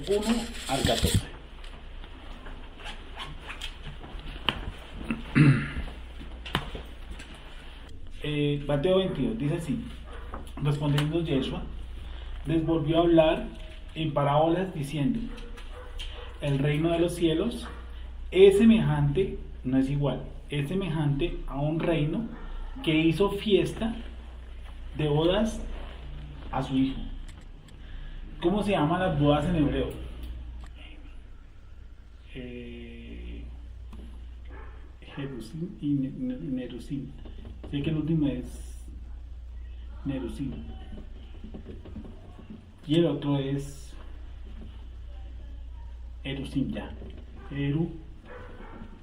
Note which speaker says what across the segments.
Speaker 1: 1 al 14. Mateo 22 dice así: respondiendo Yeshua, les volvió a hablar en parábolas diciendo: el reino de los cielos es semejante, no es igual, es semejante a un reino que hizo fiesta de bodas a su hijo. ¿Cómo se llaman las bodas en hebreo? Jerusim y Nerusim. Sé que el último es Nerusim. Y el otro es Erusim, ya. Eru,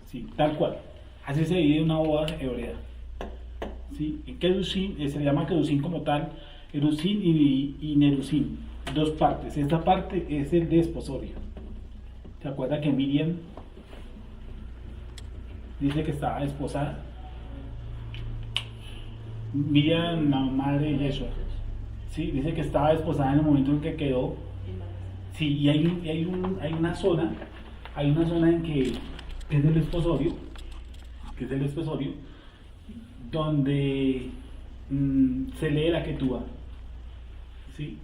Speaker 1: sí, tal cual. Así se divide una boda hebrea. ¿Sí? Y Kedushim, se llama Kedushim como tal, Erusim y Nerusim. Dos partes. Esta parte es el desposorio. ¿Se acuerda que Miriam dice que estaba desposada? Miriam, la madre de Yeshua, ¿sí? Dice que estaba desposada en el momento en que quedó. Sí, y hay una zona en que es el desposorio, donde se lee la Ketúa, ¿sí?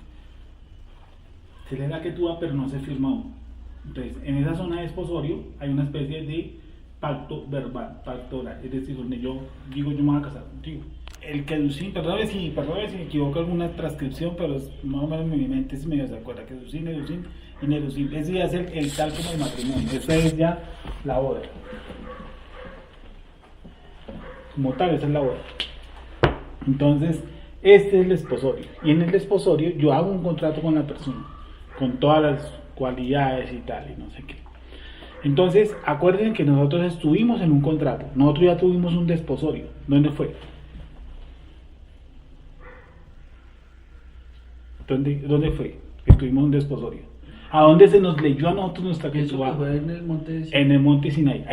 Speaker 1: Se lee la Ketúa, pero no se firma aún. Entonces, en esa zona de desposorio hay una especie de pacto verbal, pacto oral, es decir, donde yo digo yo me voy a casar contigo. El Kedushim, perdón si me equivoco alguna transcripción, pero más o menos en mi mente es medio se acuerda, Kedushim, Nerusim y Nerusim. Ese ya es el tal como el matrimonio, esa es ya la boda. Como tal, esa es la boda. Entonces, este es el desposorio. Y en el desposorio yo hago un contrato con la persona, con todas las cualidades y tal, y no sé qué. Entonces, acuérdense que nosotros estuvimos en un contrato, nosotros ya tuvimos un desposorio. ¿Dónde fue? ¿Dónde fue? Estuvimos en un desposorio. ¿A dónde se nos leyó a nosotros nuestra Ketúa?
Speaker 2: Fue en el monte Sinai.
Speaker 1: En el monte Sinai.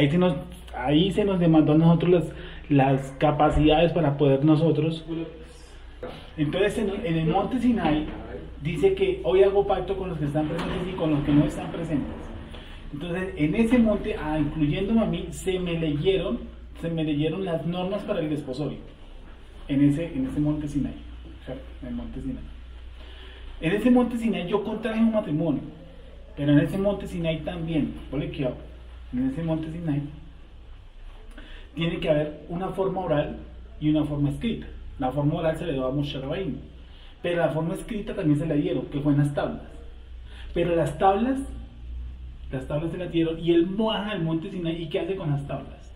Speaker 1: Ahí se nos demandó a nosotros las capacidades para poder nosotros. Entonces, en el monte Sinai dice que hoy hago pacto con los que están presentes y con los que no están presentes. Entonces, en ese monte, incluyéndome a mí, se me leyeron las normas para el desposorio. En ese monte Sinai. O sea, en el monte Sinai. En ese monte Sinai yo contraje un matrimonio, pero en ese monte Sinai también, en ese monte Sinai tiene que haber una forma oral y una forma escrita. La forma oral se le dio a Moshe Rabbeinu, pero la forma escrita también se le dieron, que fue en las tablas. Pero las tablas se las dieron y él baja al monte Sinai. ¿Y qué hace con las tablas?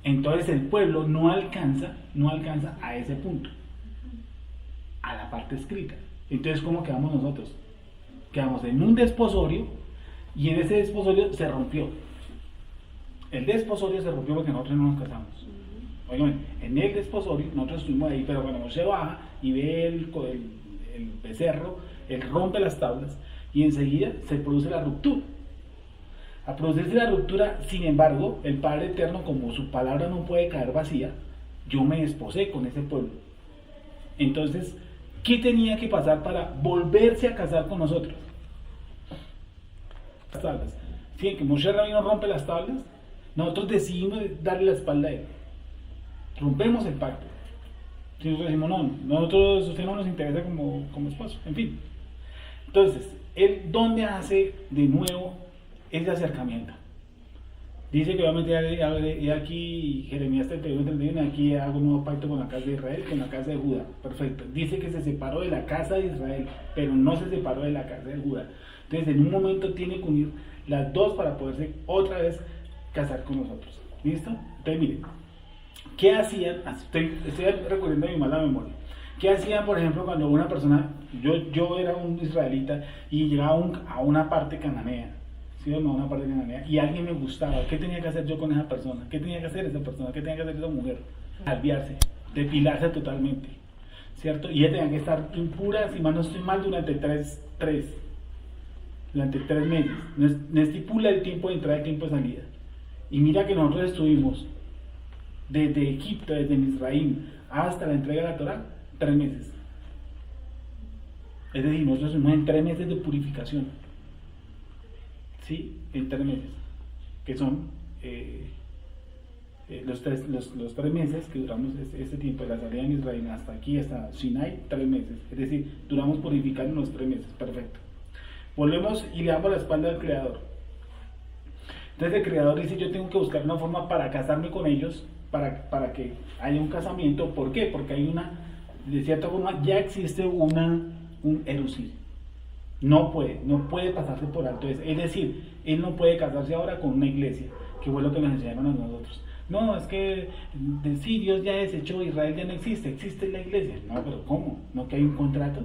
Speaker 1: Entonces el pueblo no alcanza a ese punto, a la parte escrita. Entonces, ¿cómo quedamos nosotros? Quedamos en un desposorio y en ese desposorio se rompió. El desposorio se rompió porque nosotros no nos casamos. Oigan, en el desposorio nosotros estuvimos ahí, pero cuando Moshe baja y ve el becerro, él rompe las tablas y enseguida se produce la ruptura. A producirse la ruptura, sin embargo, el Padre Eterno, como su palabra no puede caer vacía, yo me desposé con ese pueblo. Entonces, ¿qué tenía que pasar para volverse a casar con nosotros? Las tablas. Si que Moshe Rabbeinu rompe las tablas, nosotros decidimos darle la espalda a él. Rompemos el pacto. Si nosotros decimos, no, nosotros, usted no nos interesa como esposo, en fin. Entonces, él, ¿dónde hace de nuevo ese acercamiento? Dice que obviamente y aquí Jeremías 31, aquí hago un nuevo pacto con la casa de Israel, con la casa de Judá. Perfecto. Dice que se separó de la casa de Israel, pero no se separó de la casa de Judá. Entonces, en un momento tiene que unir las dos para poderse otra vez casar con nosotros. ¿Listo? Entonces, miren, ¿qué hacían? Estoy recurriendo a mi mala memoria. ¿Qué hacían, por ejemplo, cuando una persona, yo era un israelita y llegaba a una parte cananea? ¿Sí o no? Una parte cananea, y alguien me gustaba. ¿Qué tenía que hacer yo con esa persona? ¿Qué tenía que hacer esa persona? ¿Qué tenía que hacer esa mujer? Salviarse, depilarse totalmente, ¿cierto? Y ella tenía que estar impura, si mal no estoy mal, durante durante 3 meses. No estipula el tiempo de entrada y el tiempo de salida. Y mira que nosotros estuvimos desde Egipto, desde Misraim, hasta la entrega de la Torá, 3 meses. Es decir, nosotros estuvimos en 3 meses de purificación. ¿Sí? En 3 meses. Que son los 3 meses que duramos este tiempo de la salida en Israel hasta aquí, hasta Sinai, 3 meses. Es decir, duramos purificando los 3 meses. Perfecto. Volvemos y le damos la espalda al Creador. Entonces el Creador dice, yo tengo que buscar una forma para casarme con ellos, para que haya un casamiento. ¿Por qué? Porque hay de cierta forma ya existe un erusil. No puede pasarse por alto. Es decir, él no puede casarse ahora con una iglesia, que fue lo que nos enseñaron a nosotros. No, es que sí, Dios ya desechó, Israel ya no existe la iglesia. No, pero ¿cómo? ¿No que hay un contrato?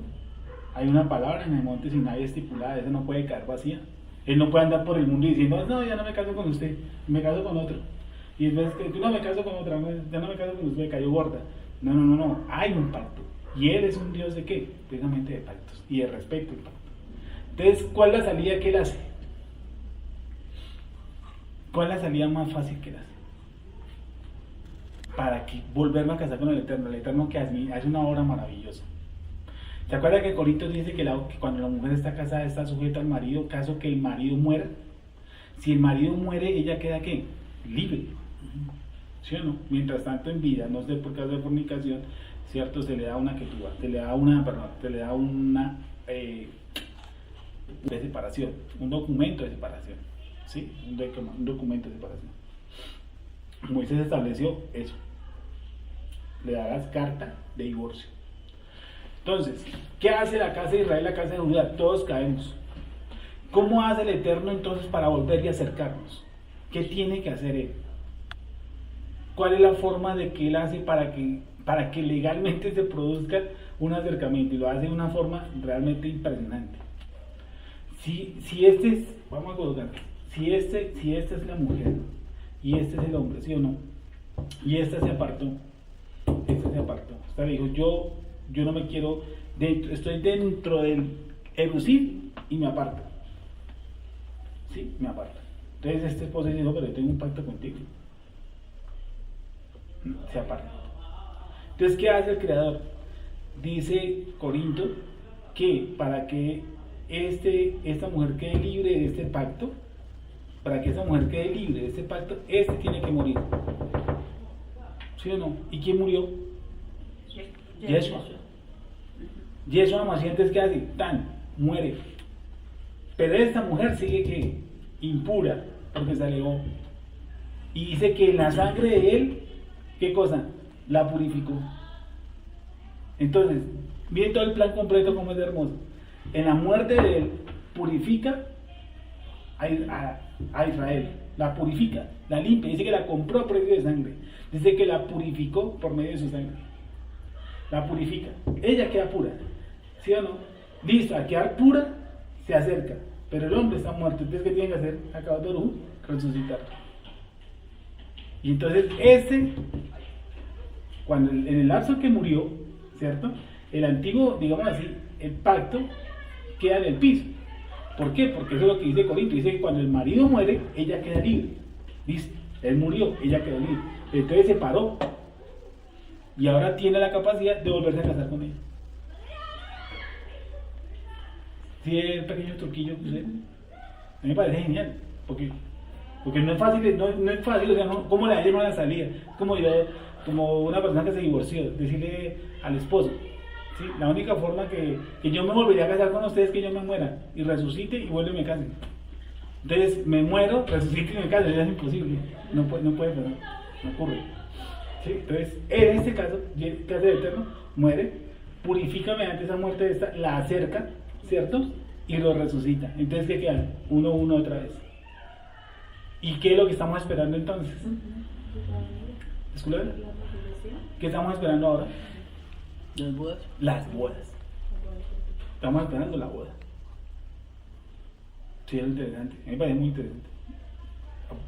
Speaker 1: Hay una palabra en el monte Sinai estipulada, esa no puede quedar vacía. Él no puede andar por el mundo diciendo, no, ya no me caso con usted, me caso con otro. Y después que no me caso con otra, ya no me caso con usted, cayó gorda. No, hay un pacto. Y él es un Dios de qué? Precisamente de pactos y de respeto al pacto. Entonces, ¿cuál es la salida que él hace? ¿Cuál es la salida más fácil que él hace? Para que volverme a casar con el Eterno que hace una obra maravillosa. ¿Se acuerda que Corintios dice que cuando la mujer está casada está sujeta al marido, caso que el marido muera? Si el marido muere, ella queda ¿qué? Libre. ¿Sí o no? Mientras tanto en vida, no sé por qué hacer fornicación, ¿cierto? Se le da una ketubá, se le da una de separación, un documento de separación, ¿sí? Un documento de separación. Moisés estableció eso, le darás carta de divorcio. Entonces, ¿qué hace la casa de Israel, la casa de Judá? Todos caemos. ¿Cómo hace el Eterno entonces para volver y acercarnos? ¿Qué tiene que hacer él? ¿Cuál es la forma de que él hace para que legalmente se produzca un acercamiento? Y lo hace de una forma realmente impresionante. Vamos a colocar, si esta es la mujer y este es el hombre, ¿sí o no? Y esta se apartó. Esta le dijo, yo no me quiero, estoy dentro del erusil y me aparto. Sí, me aparto. Entonces este esposo dijo, pero yo tengo un pacto contigo. Se aparta. Entonces, ¿qué hace el Creador? Dice Corinto que para que esta mujer quede libre de este pacto, este tiene que morir. ¿Sí o no? ¿Y quién murió? Yeshua. Yeshua Mashiach, ¿qué hace? Muere. Pero esta mujer sigue que impura, porque se alejó. Y dice que la sangre de él, ¿qué cosa? La purificó. Entonces, miren todo el plan completo como es hermoso. En la muerte de él, purifica a Israel. La purifica, la limpia. Dice que la compró por medio de sangre. Dice que la purificó por medio de su sangre. La purifica. Ella queda pura. ¿Sí o no? Listo, a quedar pura se acerca. Pero el hombre está muerto. Entonces, ¿qué tiene que hacer? Acabado de resucitar. Y entonces cuando en el lapso que murió, ¿cierto? El antiguo, digamos así, el pacto queda en el piso. ¿Por qué? Porque eso es lo que dice Corinto. Dice que cuando el marido muere, ella queda libre. Dice, él murió, ella quedó libre. Entonces se paró. Y ahora tiene la capacidad de volverse a casar con ella. ¿Sí el pequeño truquillo que usted? A mí me parece genial. Porque no es fácil, no es fácil, o sea, ¿cómo le hallan una salida? Como una persona que se divorció, decirle al esposo, ¿sí? La única forma que yo me volvería a casar con ustedes es que yo me muera y resucite y vuelva y me case. Entonces me muero, resucito y me caso, ya es imposible, no puede pasar, no ocurre. ¿Sí? Entonces, en este caso, ¿qué hace el Eterno? Muere, purifica mediante esa muerte de esta, la acerca, ¿cierto? Y lo resucita. Entonces, ¿qué queda? Uno otra vez. ¿Y qué es lo que estamos esperando entonces? ¿Escuchan? ¿Qué estamos esperando ahora?
Speaker 2: Las bodas.
Speaker 1: Las bodas. Estamos esperando la boda. Sí, es interesante. A mí me parece muy interesante.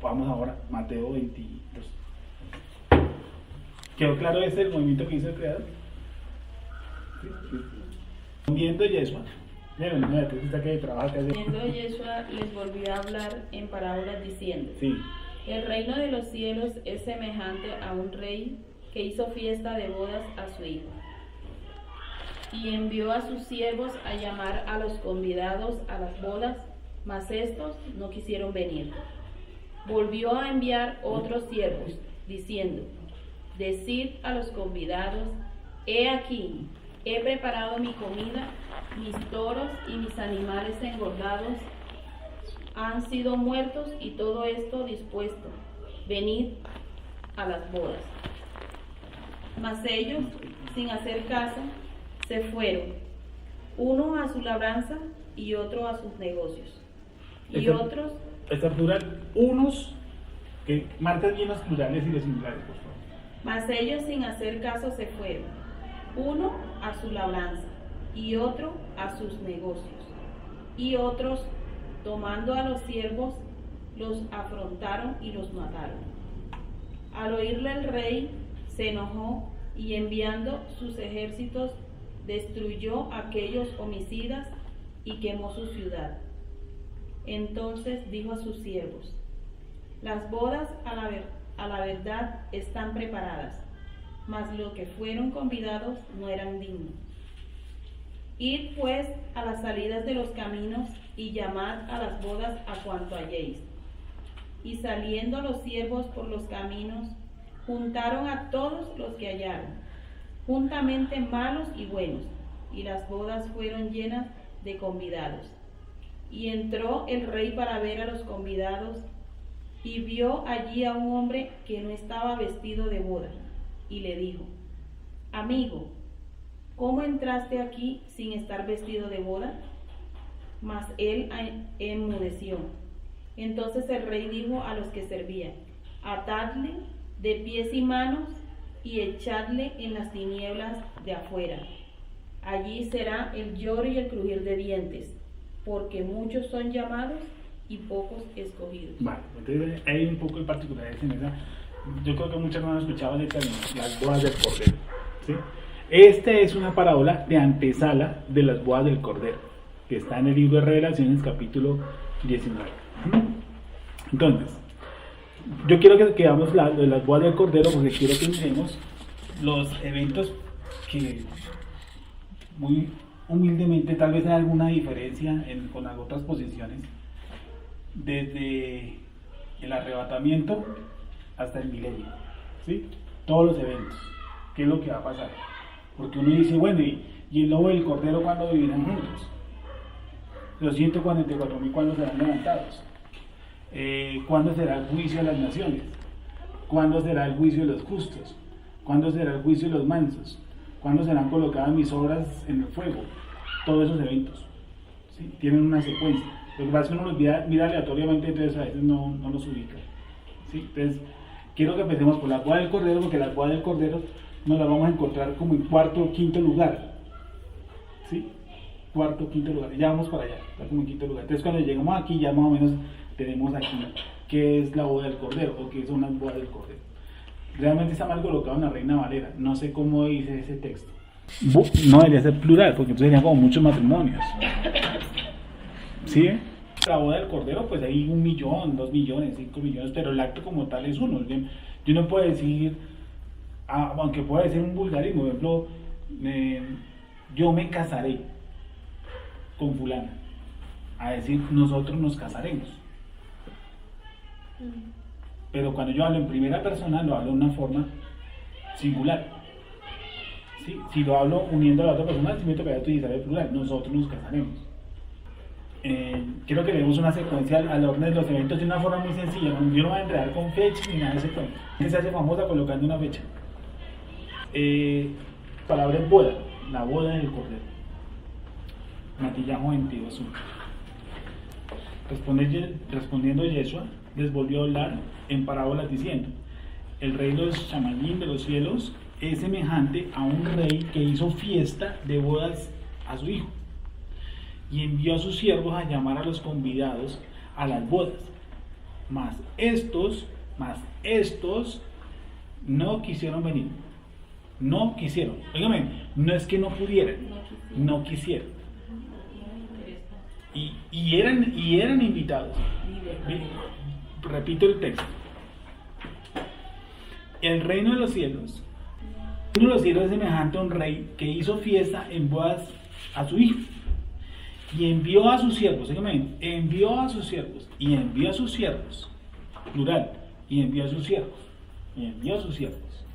Speaker 1: Vamos ahora, Mateo 22. ¿Quedó claro el movimiento que hizo el Creador? Sí. Viendo Yeshua.
Speaker 3: Viendo Yeshua les volvió a hablar en parábolas diciendo:
Speaker 1: sí.
Speaker 3: El reino de los cielos es semejante a un rey que hizo fiesta de bodas a su hijo. y envió a sus siervos a llamar a los convidados a las bodas, mas estos no quisieron venir. Volvió a enviar otros siervos, diciendo: decid a los convidados: he aquí, he preparado mi comida, mis toros y mis animales engordados han sido muertos y todo esto dispuesto. Venid a las bodas. Mas ellos, sin hacer caso, se fueron, uno a su labranza y otro a sus negocios. Y otros...
Speaker 1: Está plural, unos, que marcan bien los plurales y los singulares, por favor.
Speaker 3: Mas ellos, sin hacer caso, se fueron, uno a su labranza y otro a sus negocios. Y otros, tomando a los siervos, los afrontaron y los mataron. Al oírle el rey, se enojó y enviando sus ejércitos, destruyó a aquellos homicidas y quemó su ciudad. Entonces dijo a sus siervos: las bodas a la verdad están preparadas, mas los que fueron convidados no eran dignos. Id pues a las salidas de los caminos y llamad a las bodas a cuanto halléis. Y saliendo los siervos por los caminos, juntaron a todos los que hallaron, juntamente malos y buenos, y las bodas fueron llenas de convidados. Y entró el rey para ver a los convidados, y vio allí a un hombre que no estaba vestido de boda, y le dijo: amigo, ¿cómo entraste aquí sin estar vestido de boda? Mas él enmudeció. Entonces el rey dijo a los que servían: atadle de pies y manos y echadle en las tinieblas de afuera. Allí será el lloro y el crujir de dientes, porque muchos son llamados y pocos escogidos.
Speaker 1: Vale, entonces hay un poco de particularidades en esa. Yo creo que muchos no han escuchado de las bodas del Cordero, ¿sí? Esta es una parábola de antesala de las bodas del Cordero, que está en el libro de Revelaciones, capítulo 19. Entonces, yo quiero que veamos de las bodas del Cordero, porque quiero que miremos los eventos que muy humildemente tal vez hay alguna diferencia con las otras posiciones, desde el arrebatamiento hasta el milenio, ¿sí? Todos los eventos, qué es lo que va a pasar, porque uno dice, bueno, y el lobo y el cordero, ¿cuándo vivirán juntos? Los 144.000, ¿cuándo serán levantados? ¿Cuándo será el juicio de las naciones? ¿Cuándo será el juicio de los justos? ¿Cuándo será el juicio de los mansos? ¿Cuándo serán colocadas mis obras en el fuego? Todos esos eventos, ¿sí? Tienen una secuencia. Lo que pasa es que uno los mira aleatoriamente, entonces a veces no los ubica, ¿sí? Entonces, quiero que empecemos por la boda del Cordero, porque la boda del Cordero nos la vamos a encontrar como en cuarto o quinto lugar, ¿sí? Cuarto o quinto lugar, ya vamos para allá, está como en quinto lugar. Entonces, cuando llegamos aquí, ya más o menos tenemos aquí qué es la boda del Cordero o qué son las bodas del Cordero. Realmente está mal colocado en la Reina Valera, no sé cómo dice ese texto. No debería ser plural, porque entonces serían como muchos matrimonios, ¿sí? La boda del Cordero, pues hay 1 millón, 2 millones, 5 millones, pero el acto como tal es uno. Yo no puedo decir, aunque pueda decir un vulgarismo, por ejemplo, yo me casaré con fulana, a decir nosotros nos casaremos. Pero cuando yo hablo en primera persona, lo hablo de una forma singular, ¿sí? Si lo hablo uniendo a la otra persona, sí me tocaría utilizar el plural, nosotros nos casaremos. Quiero que leemos una secuencia al orden de los eventos de una forma muy sencilla. Yo no voy a entrar con fecha ni nada de ese cuento. Que se hace famosa colocando una fecha. Palabra en boda, la boda del Cordero. Matillamo 22:1. Respondiendo Yeshua, les volvió a hablar en parábolas diciendo: el rey de los chamalín de los cielos es semejante a un rey que hizo fiesta de bodas a su hijo, y envió a sus siervos a llamar a los convidados a las bodas, mas estos no quisieron venir. No quisieron. Óigame, no es que no pudieran, no quisieron. Y eran invitados. Repito el texto. El reino de los cielos Uno de los cielos es semejante a un rey que hizo fiesta en bodas a su hijo. Y envió a sus siervos, envió a sus siervos, y envió a sus siervos, plural, y envió a sus siervos, y envió a sus siervos,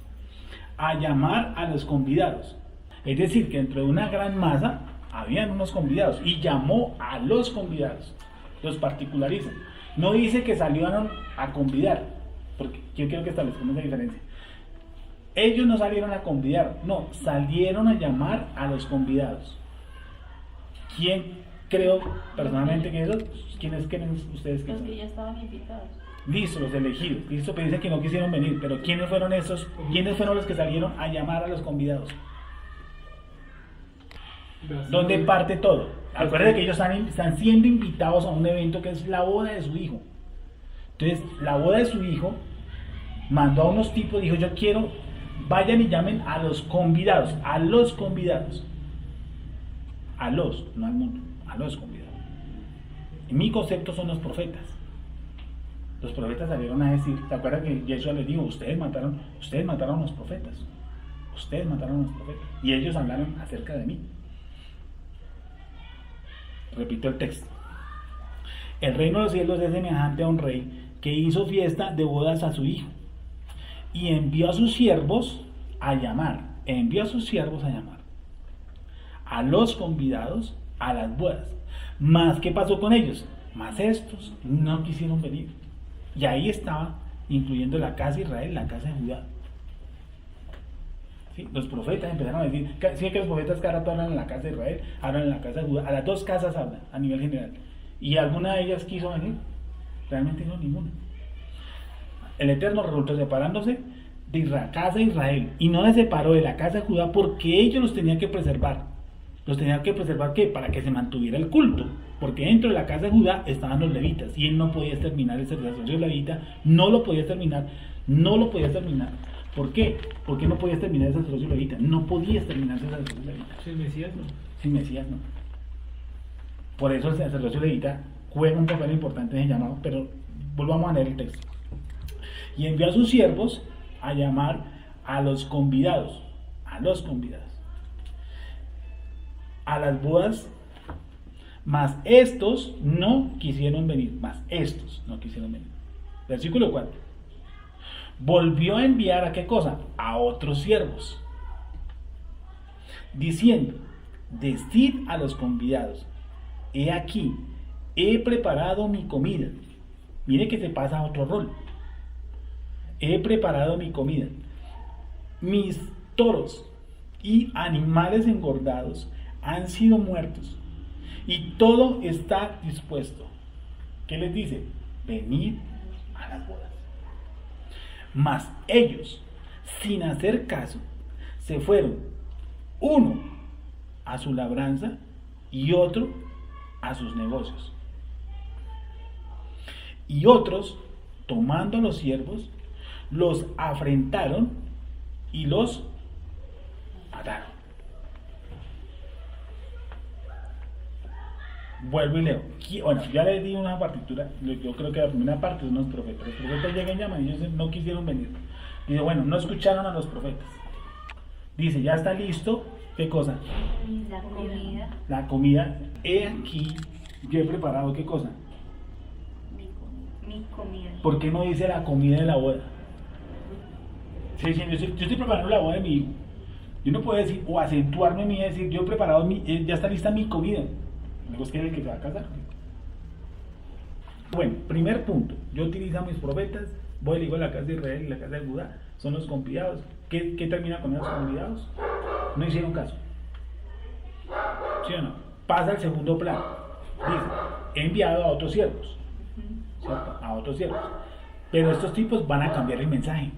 Speaker 1: a llamar a los convidados. Es decir, que dentro de una gran masa habían unos convidados, y llamó a los convidados, los particularizan. No dice que salieron a convidar, porque yo quiero que establezcamos esa diferencia. Ellos no salieron a convidar, no, salieron a llamar a los convidados. ¿Quién creo personalmente que eso? ¿Quiénes creen ustedes que
Speaker 3: Los
Speaker 1: son?
Speaker 3: que ya estaban invitados.
Speaker 1: Listo, los elegidos. Listo, pero dicen que no quisieron venir. Pero ¿quiénes fueron esos? ¿Quiénes fueron los que salieron a llamar a los convidados? ¿Dónde parte todo? Acuérdense que ellos están siendo invitados a un evento que es la boda de su hijo. Entonces, la boda de su hijo mandó a unos tipos, dijo: yo quiero, vayan y llamen a los convidados, a los convidados. A los, no al mundo, a los convidados. En mi concepto son los profetas. Los profetas salieron a decir, ¿te acuerdas que Yeshua les dijo: ustedes mataron a los profetas? Ustedes mataron a los profetas. Y ellos hablaron acerca de mí. Repito el texto. El reino de los cielos es semejante a un rey que hizo fiesta de bodas a su hijo. Y envió a sus siervos a llamar. A los convidados a las bodas. Mas, ¿qué pasó con ellos? Mas estos no quisieron venir. Y ahí estaba, incluyendo la casa de Israel, la casa de Judá. ¿Sí? Los profetas empezaron a decir, sí, que los profetas cada rato hablan en la casa de Israel, hablan en la casa de Judá, a las dos casas hablan, a nivel general. ¿Y alguna de ellas quiso venir? Realmente no, ninguna. El Eterno resultó separándose de la casa de Israel, y no se separó de la casa de Judá porque ellos los tenían que preservar. Los tenían que preservar, ¿qué? Para que se mantuviera el culto, porque dentro de la casa de Judá estaban los levitas, y él no podía exterminar el sacerdocio levita, no lo podía exterminar. ¿Por qué? ¿Por qué no podía exterminar el sacerdocio levita? No podía exterminar el sacerdocio levita. Sin Mesías no. Por eso el sacerdocio levita juega un papel importante en el llamado, pero volvamos a leer el texto. Y envió a sus siervos a llamar a los convidados, a las bodas, mas estos no quisieron venir. Versículo 4. Volvió a enviar ¿a qué cosa? A otros siervos, diciendo: decid a los convidados: he aquí, he preparado mi comida. Mire que se pasa a otro rol. He preparado mi comida. Mis toros y animales engordados han sido muertos, y todo está dispuesto. ¿Qué les dice? Venid a las bodas. Mas ellos, sin hacer caso, se fueron, uno a su labranza y otro a sus negocios. Y otros, tomando a los siervos, los afrentaron y los mataron. Vuelvo y leo. Bueno, ya les di una partitura. Yo creo que la primera parte son los profetas. Los profetas llegan y llaman, y ellos no quisieron venir. Dice, bueno, no escucharon a los profetas. Dice, ya está listo. ¿Qué cosa?
Speaker 3: La comida.
Speaker 1: La comida. He aquí, yo he preparado ¿qué cosa?
Speaker 3: Mi comida.
Speaker 1: ¿Por qué no dice la comida de la boda? Sí, yo estoy preparando la boda de mi hijo. Yo no puedo decir, o acentuarme en mí y decir, yo he preparado, ya está lista mi comida. Luego es que es el que se va a casar. Bueno, primer punto. Yo utilizo a mis profetas, voy y le digo a la casa de Israel y la casa de Judá, son los convidados. ¿Qué termina con esos convidados? No hicieron caso. ¿Sí o no? Pasa al segundo plano. Dice, he enviado a otros siervos. ¿Cierto? A otros siervos. Pero estos tipos van a cambiar el mensaje.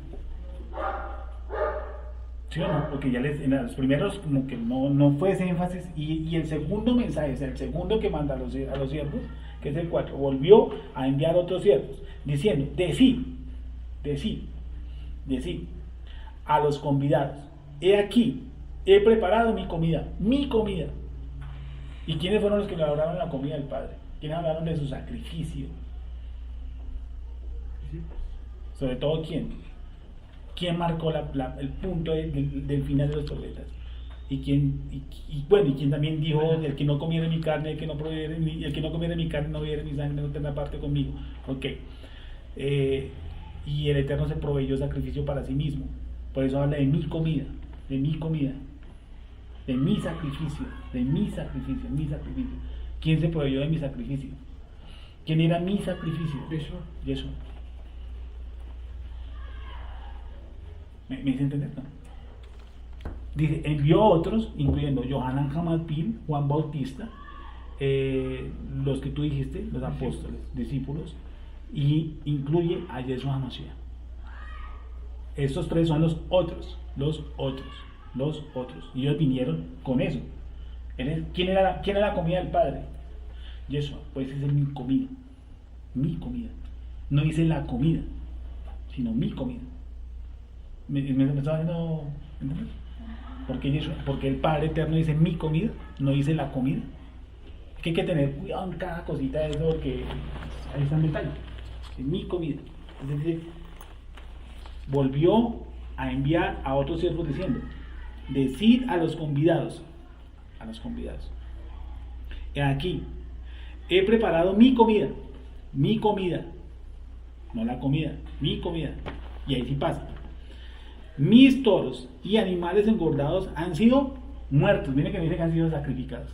Speaker 1: ¿Sí o no? Porque ya en los primeros como que no fue ese énfasis, y el segundo mensaje, es el segundo que manda a los siervos, que es el 4, volvió a enviar otros siervos, diciendo, decid a los convidados: he aquí, he preparado mi comida. ¿Y quiénes fueron los que elaboraron la comida del Padre? ¿Quiénes hablaron de su sacrificio? Sobre todo, ¿quién? ¿Quién marcó el punto del final de los profetas? Y quién también dijo, el que no comiera mi carne, el que no comiera mi carne no bebiera mi sangre, no tendrá parte conmigo. Ok. Y el Eterno se proveyó sacrificio para sí mismo. Por eso habla de mi comida, de mi comida, de mi sacrificio, de mi sacrificio, mi sacrificio. ¿Quién se proveyó de mi sacrificio? ¿Quién era mi sacrificio? Yeshua. ¿Me hice entender? No. Dice, envió a otros, incluyendo Yohanan Hamadpil, Juan Bautista, los que tú dijiste, los apóstoles, discípulos, y incluye a Yeshua HaMashiach. Estos tres son los otros. Y ellos vinieron con eso. ¿Quién era la comida del Padre? Yeshua. Pues esa es mi comida. Mi comida. No dice la comida, sino mi comida. ¿Me estaba haciendo entender? Porque el Padre Eterno dice mi comida, no dice la comida. Es que hay que tener cuidado en cada cosita de eso, porque ahí está el detalle. Es mi comida. Es decir, volvió a enviar a otros siervos diciendo, decid a los convidados, aquí, he preparado mi comida, no la comida, mi comida. Y ahí sí pasa. Mis toros y animales engordados han sido muertos. Miren que me dice que han sido sacrificados.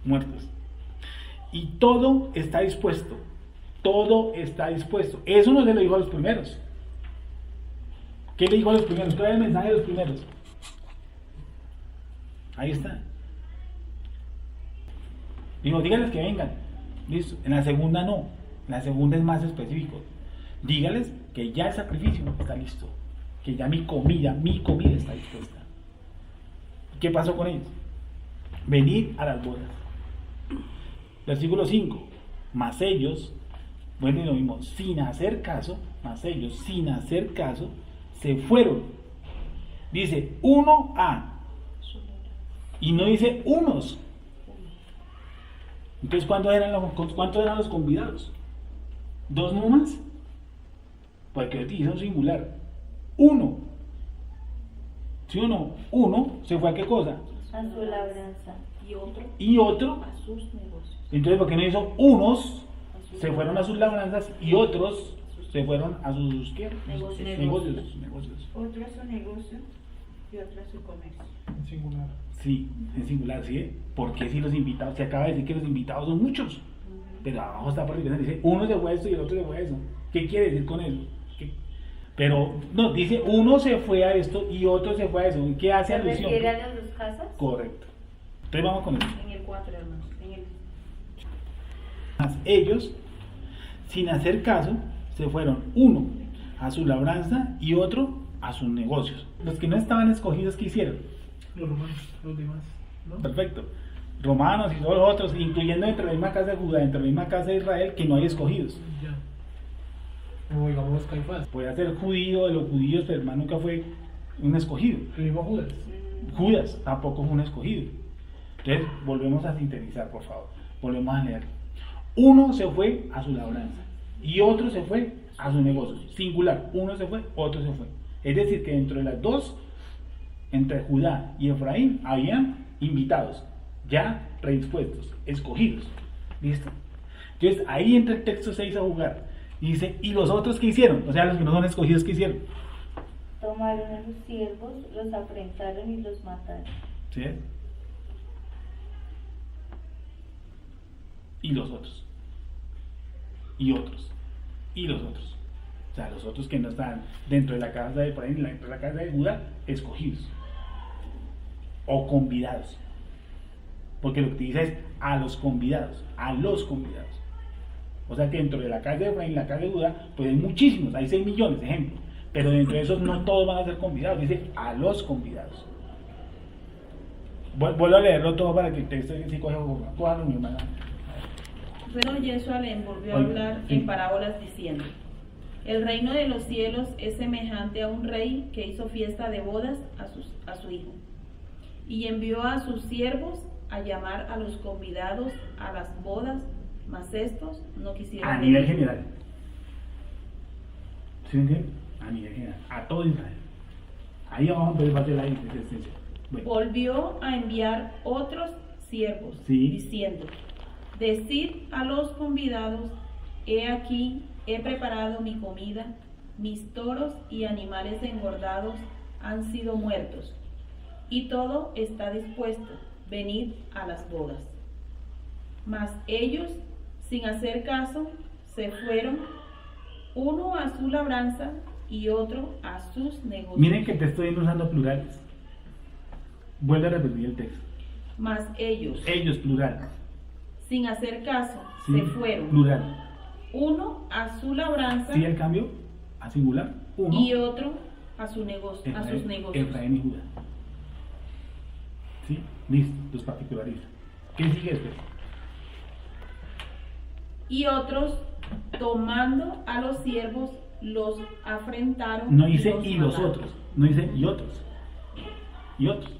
Speaker 1: Muertos. Y todo está dispuesto. Eso no se lo dijo a los primeros. ¿Qué le dijo a los primeros? ¿Cuál es el mensaje de los primeros? Ahí está. Digo, díganles que vengan. Listo. En la segunda no. En la segunda es más específico. Dígales que ya el sacrificio está listo. Que ya mi comida está dispuesta. ¿Qué pasó con ellos? Venid a las bodas. Versículo 5. Mas ellos, bueno, y lo mismo, sin hacer caso, se fueron. Dice uno a. Y no dice unos. Entonces, ¿cuántos eran los convidados? ¿Dos nomás? Porque utiliza un singular. Uno. ¿Sí o no? Uno se fue a qué cosa?
Speaker 3: A su labranza.
Speaker 1: Y otro
Speaker 3: a sus negocios.
Speaker 1: Entonces, ¿por qué no hizo unos se fueron a sus labranzas y otros se fueron a sus ¿qué? Negocios.
Speaker 3: Otro a su negocio y otro a su comercio.
Speaker 2: En singular.
Speaker 1: Sí, en singular, ¿sí? Porque si los invitados, se acaba de decir que los invitados son muchos, pero abajo está por dice, uno se fue a esto y el otro se fue a eso. ¿Qué quiere decir con eso? Pero no, dice uno se fue a esto y otro se fue a eso. ¿Qué hace alusión?
Speaker 3: ¿Se refiere a las dos casas?
Speaker 1: Correcto. Entonces vamos con eso.
Speaker 3: En el 4, hermanos.
Speaker 1: Ellos, sin hacer caso, se fueron uno a su labranza y otro a sus negocios. Los que no estaban escogidos, ¿qué hicieron?
Speaker 2: Los romanos, los demás, ¿no?
Speaker 1: Perfecto. Romanos y todos los otros, incluyendo dentro de la misma casa de Judá, dentro de la misma casa de Israel, que no hay escogidos.
Speaker 2: Ya. Como digamos Caifás.
Speaker 1: Puede ser judío de los judíos, pero hermano nunca fue un escogido.
Speaker 2: El mismo Judas.
Speaker 1: Judas tampoco fue un escogido. Entonces, volvemos a sintetizar, por favor. Volvemos a leer. Uno se fue a su labranza y otro se fue a su negocio. Singular. Uno se fue, otro se fue. Es decir, que dentro de las dos, entre Judá y Efraín, habían invitados, ya predispuestos, escogidos. ¿Listo? Entonces, ahí entra el texto 6 a jugar. Y dice, ¿y los otros qué hicieron? O sea, los que no son escogidos, ¿qué hicieron?
Speaker 3: Tomaron a los siervos, los afrentaron y los mataron.
Speaker 1: ¿Sí? Y los otros. Y otros. Y los otros. O sea, los otros que no están dentro de la casa de Efraín, dentro de la casa de Judá, escogidos. O convidados. Porque lo que te dice es a los convidados. A los convidados. O sea que dentro de la casa de Efraín, la casa de Judá, pues hay muchísimos, hay 6 millones, ejemplo. Pero dentro de esos no todos van a ser convidados, dice a los convidados. Vuelvo a leerlo todo para que el texto sí coja mi hermana.
Speaker 3: Pero Yeshua le volvió a hablar en parábolas diciendo: el reino de los cielos es semejante a un rey que hizo fiesta de bodas a su hijo, y envió a sus siervos a llamar a los convidados a las bodas, mas estos no quisieron.
Speaker 1: A nivel general. ¿Sí me entienden? A nivel general, a todo Israel. Ahí abajo entonces va a ser la existencia. Bueno,
Speaker 3: Volvió a enviar otros siervos,
Speaker 1: Sí.
Speaker 3: diciendo: Decid a los convidados: he aquí, he preparado mi comida, mis toros y animales engordados han sido muertos, y todo está dispuesto, venid a las bodas. Mas ellos, sin hacer caso, se fueron, uno a su labranza y otro a sus negocios.
Speaker 1: miren que te estoy usando plurales. Vuelve a repetir el texto.
Speaker 3: Mas ellos,
Speaker 1: Ellos, plural.
Speaker 3: sin hacer caso,
Speaker 1: Sí,
Speaker 3: se fueron,
Speaker 1: Plural.
Speaker 3: uno a su labranza
Speaker 1: ¿Sí el cambio? A singular. Uno.
Speaker 3: y otro a su negocio, a sus
Speaker 1: Efraín,
Speaker 3: negocios.
Speaker 1: Efraín y Judá. ¿Sí? Listo, los particularistas. ¿Qué sigue después?
Speaker 3: Y otros, tomando a los siervos, los afrentaron.
Speaker 1: No dice
Speaker 3: los
Speaker 1: y los
Speaker 3: mataron.
Speaker 1: otros, no dice y otros. Y otros.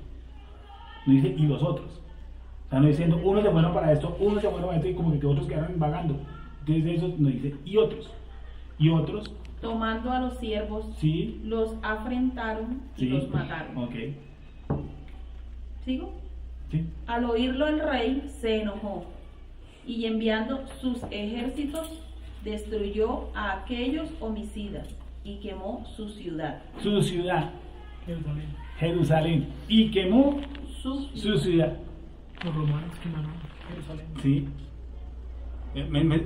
Speaker 1: No dice y los otros. O sea, no diciendo unos se fueron para esto, unos se fueron para esto y como que otros quedaron vagando. Entonces eso no dice y otros. Y otros,
Speaker 3: Tomando a los siervos,
Speaker 1: sí,
Speaker 3: los afrentaron y
Speaker 1: sí.
Speaker 3: los mataron.
Speaker 1: Ok.
Speaker 3: ¿Sigo?
Speaker 1: Sí.
Speaker 3: Al oírlo el rey se enojó y enviando sus ejércitos destruyó a aquellos homicidas y quemó su ciudad.
Speaker 1: Su ciudad,
Speaker 2: Jerusalén.
Speaker 1: Jerusalén. Y quemó su ciudad.
Speaker 2: Los romanos quemaron Jerusalén.
Speaker 1: Sí.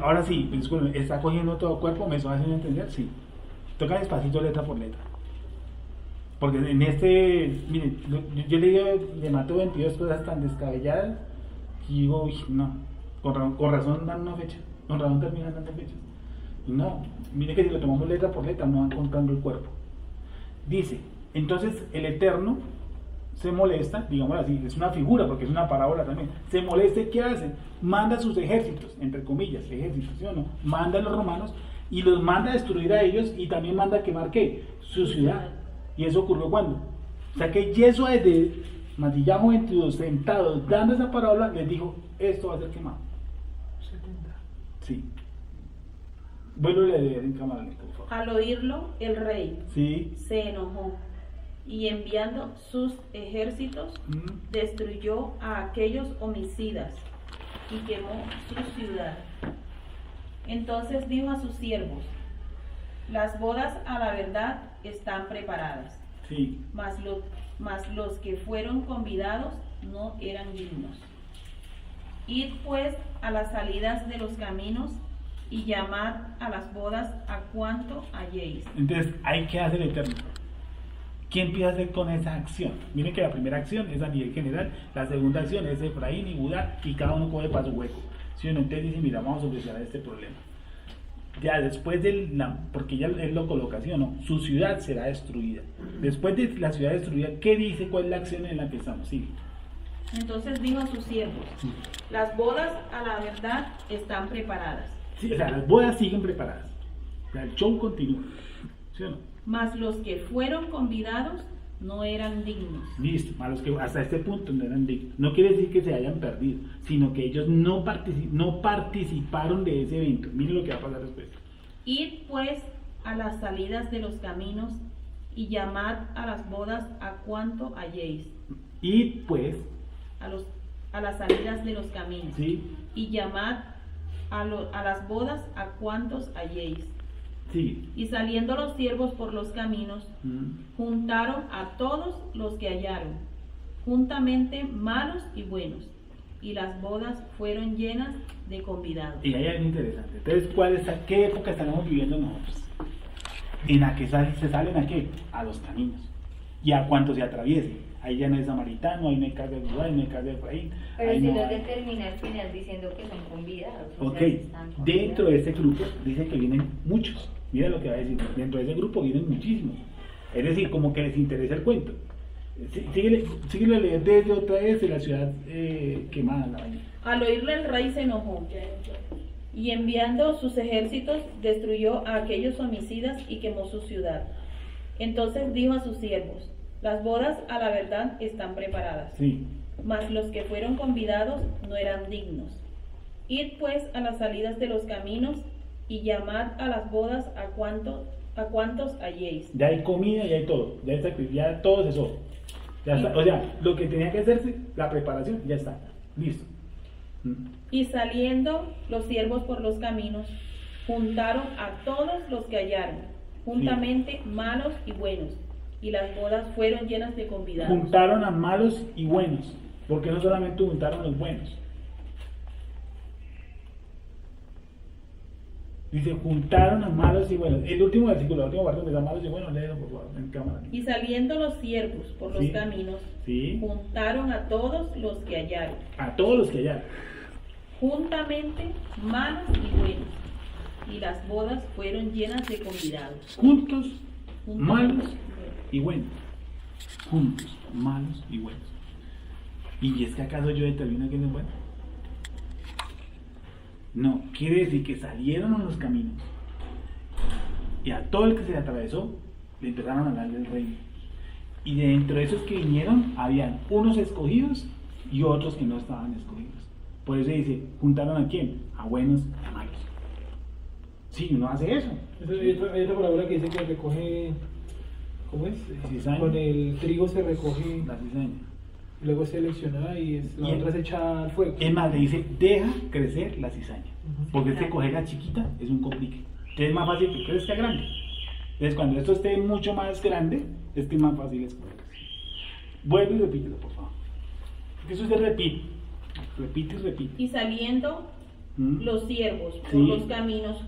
Speaker 1: Ahora sí, disculpen, ¿está cogiendo todo cuerpo? ¿Me está haciendo entender? Sí. Toca despacito letra por letra. Porque en este, miren, yo le digo de Mateo 22 cosas tan descabelladas que digo, uy, no, con razón dan una fecha, con razón terminan dando fechas. Y no, miren que si lo tomamos letra por letra no van contando el cuerpo. Dice, entonces el Eterno se molesta, digamos así, es una figura porque es una parábola también, se molesta y ¿qué hace? Manda sus ejércitos, entre comillas, ejércitos, ¿sí o no? Manda a los romanos y los manda a destruir a ellos y también manda a quemar ¿qué? Su ciudad. ¿Y eso ocurrió cuando? O sea que Yeso desde Matillamo 22, sentados, dando esa parábola, les dijo, esto va a ser quemado.
Speaker 2: 70.
Speaker 1: Sí. Vuelvo a leer en cámara lenta, por favor.
Speaker 3: Al oírlo el rey
Speaker 1: Sí.
Speaker 3: se enojó y enviando sus ejércitos destruyó a aquellos homicidas y quemó su ciudad. Entonces dijo a sus siervos: las bodas a la verdad están preparadas,
Speaker 1: Sí.
Speaker 3: mas los que fueron convidados no eran dignos. Id pues a las salidas de los caminos y llamad a las bodas a cuanto halléis.
Speaker 1: Entonces, hay que hacer el Eterno. ¿Qué empieza a hacer con esa acción? Miren que la primera acción es a nivel general, la segunda acción es Efraín y Judá y cada uno coge para su hueco. ¿Sí o no? Entonces dice, mira, vamos a solucionar este problema. Ya después porque ya él lo coloca, ¿sí o no? Su ciudad será destruida. Después de la ciudad destruida, ¿qué dice? ¿Cuál es la acción en la que estamos? Sí.
Speaker 3: Entonces dijo a sus siervos: las bodas a la verdad están preparadas,
Speaker 1: Sí, o sea, las bodas siguen preparadas. O sea, el show continúa. ¿Sí o no?
Speaker 3: mas los que fueron convidados no eran dignos.
Speaker 1: Listo, a los que hasta este punto no eran dignos. No quiere decir que se hayan perdido, sino que ellos no participaron de ese evento. Miren lo que va a pasar después.
Speaker 3: Id pues a las salidas de los caminos y llamad a las bodas a cuanto halléis.
Speaker 1: Y pues,
Speaker 3: A las salidas de los caminos
Speaker 1: sí,
Speaker 3: y llamad a las bodas a cuantos halléis.
Speaker 1: sí.
Speaker 3: Y saliendo los siervos por los caminos, juntaron a todos los que hallaron, juntamente malos y buenos, y las bodas fueron llenas de convidados.
Speaker 1: Y ahí hay algo interesante. Entonces, ¿qué época estamos viviendo nosotros? En la que se salen a qué? A los caminos. Y a cuanto se atraviese. Ahí ya no es samaritano, ahí no hay carga de Judá, ahí no hay carga de Efraín.
Speaker 4: Pero
Speaker 1: ahí
Speaker 4: si
Speaker 1: no
Speaker 4: lo
Speaker 1: hay-
Speaker 4: determina al final diciendo que son convidados. o
Speaker 1: Ok,
Speaker 4: sea, están convidados.
Speaker 1: dentro de este grupo dice que vienen muchos. Mira lo que va a decir. Dentro de ese grupo vienen muchísimos. Es decir, como que les interesa el cuento. Síguele a leer desde otra vez de la ciudad quemada. La vaina.
Speaker 3: Al oírle el rey se enojó y enviando sus ejércitos destruyó a aquellos homicidas y quemó su ciudad. Entonces dijo a sus siervos: las bodas a la verdad están preparadas,
Speaker 1: Sí.
Speaker 3: mas los que fueron convidados no eran dignos. Id pues a las salidas de los caminos y llamad a las bodas a cuanto a cuantos halléis.
Speaker 1: Ya hay comida, ya hay todo, ya hay sacrificio, ya todo se sobra. Ya está. O sea, lo que tenía que hacerse, la preparación, ya está, listo.
Speaker 3: Y saliendo los siervos por los caminos, juntaron a todos los que hallaron, juntamente malos y buenos, y las bodas fueron llenas de convidados.
Speaker 1: Juntaron a malos y buenos, porque no solamente juntaron a los buenos. Dice, juntaron a malos y buenos. El último versículo, el último parte donde está malos y buenos, léelo por favor, en cámara.
Speaker 3: Y saliendo los siervos por los
Speaker 1: Sí.
Speaker 3: caminos,
Speaker 1: Sí.
Speaker 3: juntaron a todos los que hallaron,
Speaker 1: A todos los que hallaron.
Speaker 3: juntamente malos y buenos, y las bodas fueron llenas de convidados.
Speaker 1: Juntos,
Speaker 3: Juntamente.
Speaker 1: malos y buenos. Juntos, malos y buenos. ¿Y es que acaso yo determino quién es bueno? No, quiere decir que salieron a los caminos y a todo el que se le atravesó le empezaron a hablar del reino. Y dentro de esos que vinieron, habían unos escogidos y otros que no estaban escogidos. Por eso dice, ¿juntaron a quién? A buenos y a malos. Sí, uno hace eso.
Speaker 2: Hay otra palabra que dice que recoge, ¿cómo es?
Speaker 1: Cizaña.
Speaker 2: Con el trigo se recoge,
Speaker 1: La cizaña.
Speaker 2: luego es seleccionada y la otra es echada al fuego.
Speaker 1: Es más, le dice, deja crecer la cizaña.
Speaker 2: Ujú.
Speaker 1: Porque es que coger la chiquita es un complique. Entonces es más fácil que crezca grande. Entonces cuando esto esté mucho más grande, es que es más fácil escoger. Vuelve y repítelo, por favor. Porque eso se repite. Repite y repite.
Speaker 3: Y saliendo
Speaker 1: ¿Mm?
Speaker 3: los siervos por
Speaker 1: Sí.
Speaker 3: los caminos,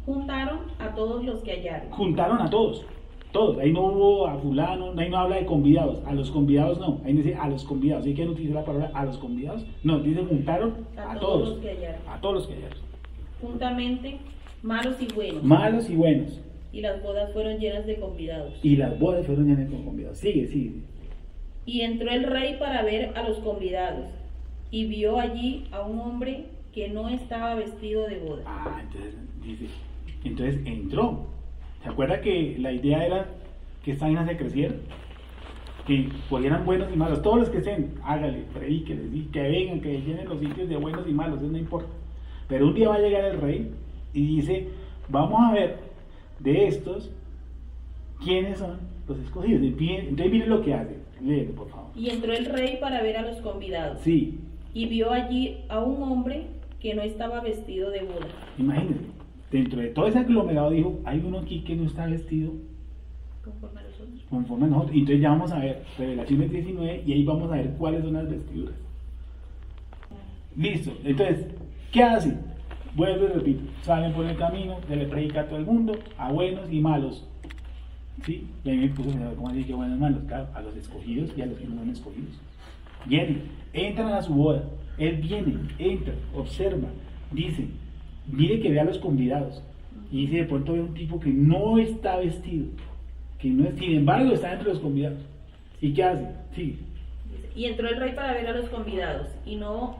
Speaker 3: juntaron a todos los que hallaron.
Speaker 1: Juntaron a todos. Todos. Ahí no hubo a fulano, ahí no habla de convidados. A los convidados no. Ahí dice a los convidados. ¿Sí quieren utilizar la palabra a los convidados? No, dice juntaron
Speaker 3: A
Speaker 1: a
Speaker 3: todos
Speaker 1: todos.
Speaker 3: los que hallaron.
Speaker 1: A todos los que hallaron.
Speaker 3: Juntamente malos y buenos,
Speaker 1: Malos y buenos.
Speaker 3: y las bodas fueron llenas de convidados.
Speaker 1: Y las bodas fueron llenas con convidados. Sigue, sigue.
Speaker 3: Y entró el rey para ver a los convidados, y vio allí a un hombre que no estaba vestido de boda.
Speaker 1: Ah, entonces dice, entonces entró. ¿Se acuerda que la idea era que esta vaina se creciera? Que cogieran buenos y malos. Todos los que estén, hágale, predíqueles, que vengan, que llenen los sitios de buenos y malos, eso no importa. Pero un día va a llegar el rey y dice, vamos a ver de estos quiénes son los escogidos. Entonces miren lo que hace. Léelo, por favor.
Speaker 3: Y entró el rey para ver a los convidados,
Speaker 1: Sí,
Speaker 3: y vio allí a un hombre que no estaba vestido de boda.
Speaker 1: imagínense. Dentro de todo ese aglomerado dijo, hay uno aquí que no está vestido
Speaker 3: Conforme a los otros.
Speaker 1: conforme a nosotros. Y entonces ya vamos a ver Revelaciones 19 y ahí vamos a ver cuáles son las vestiduras. Listo. Entonces, ¿qué hace? Vuelvo y repito. Salen por el camino, se le predica a todo el mundo, a buenos y malos. ¿Sí? Y ahí me puse a pensar, ¿cómo así que buenos y malos? Claro, a los escogidos y a los que no son escogidos. Vienen, entran a su boda. Él viene, entra, observa, dice, mire que ve a los convidados. Y dice, de pronto ve un tipo que no está vestido. Que no es, sin embargo, está entre los convidados. ¿Y qué hace? Sigue.
Speaker 3: Y entró el rey para ver a los convidados,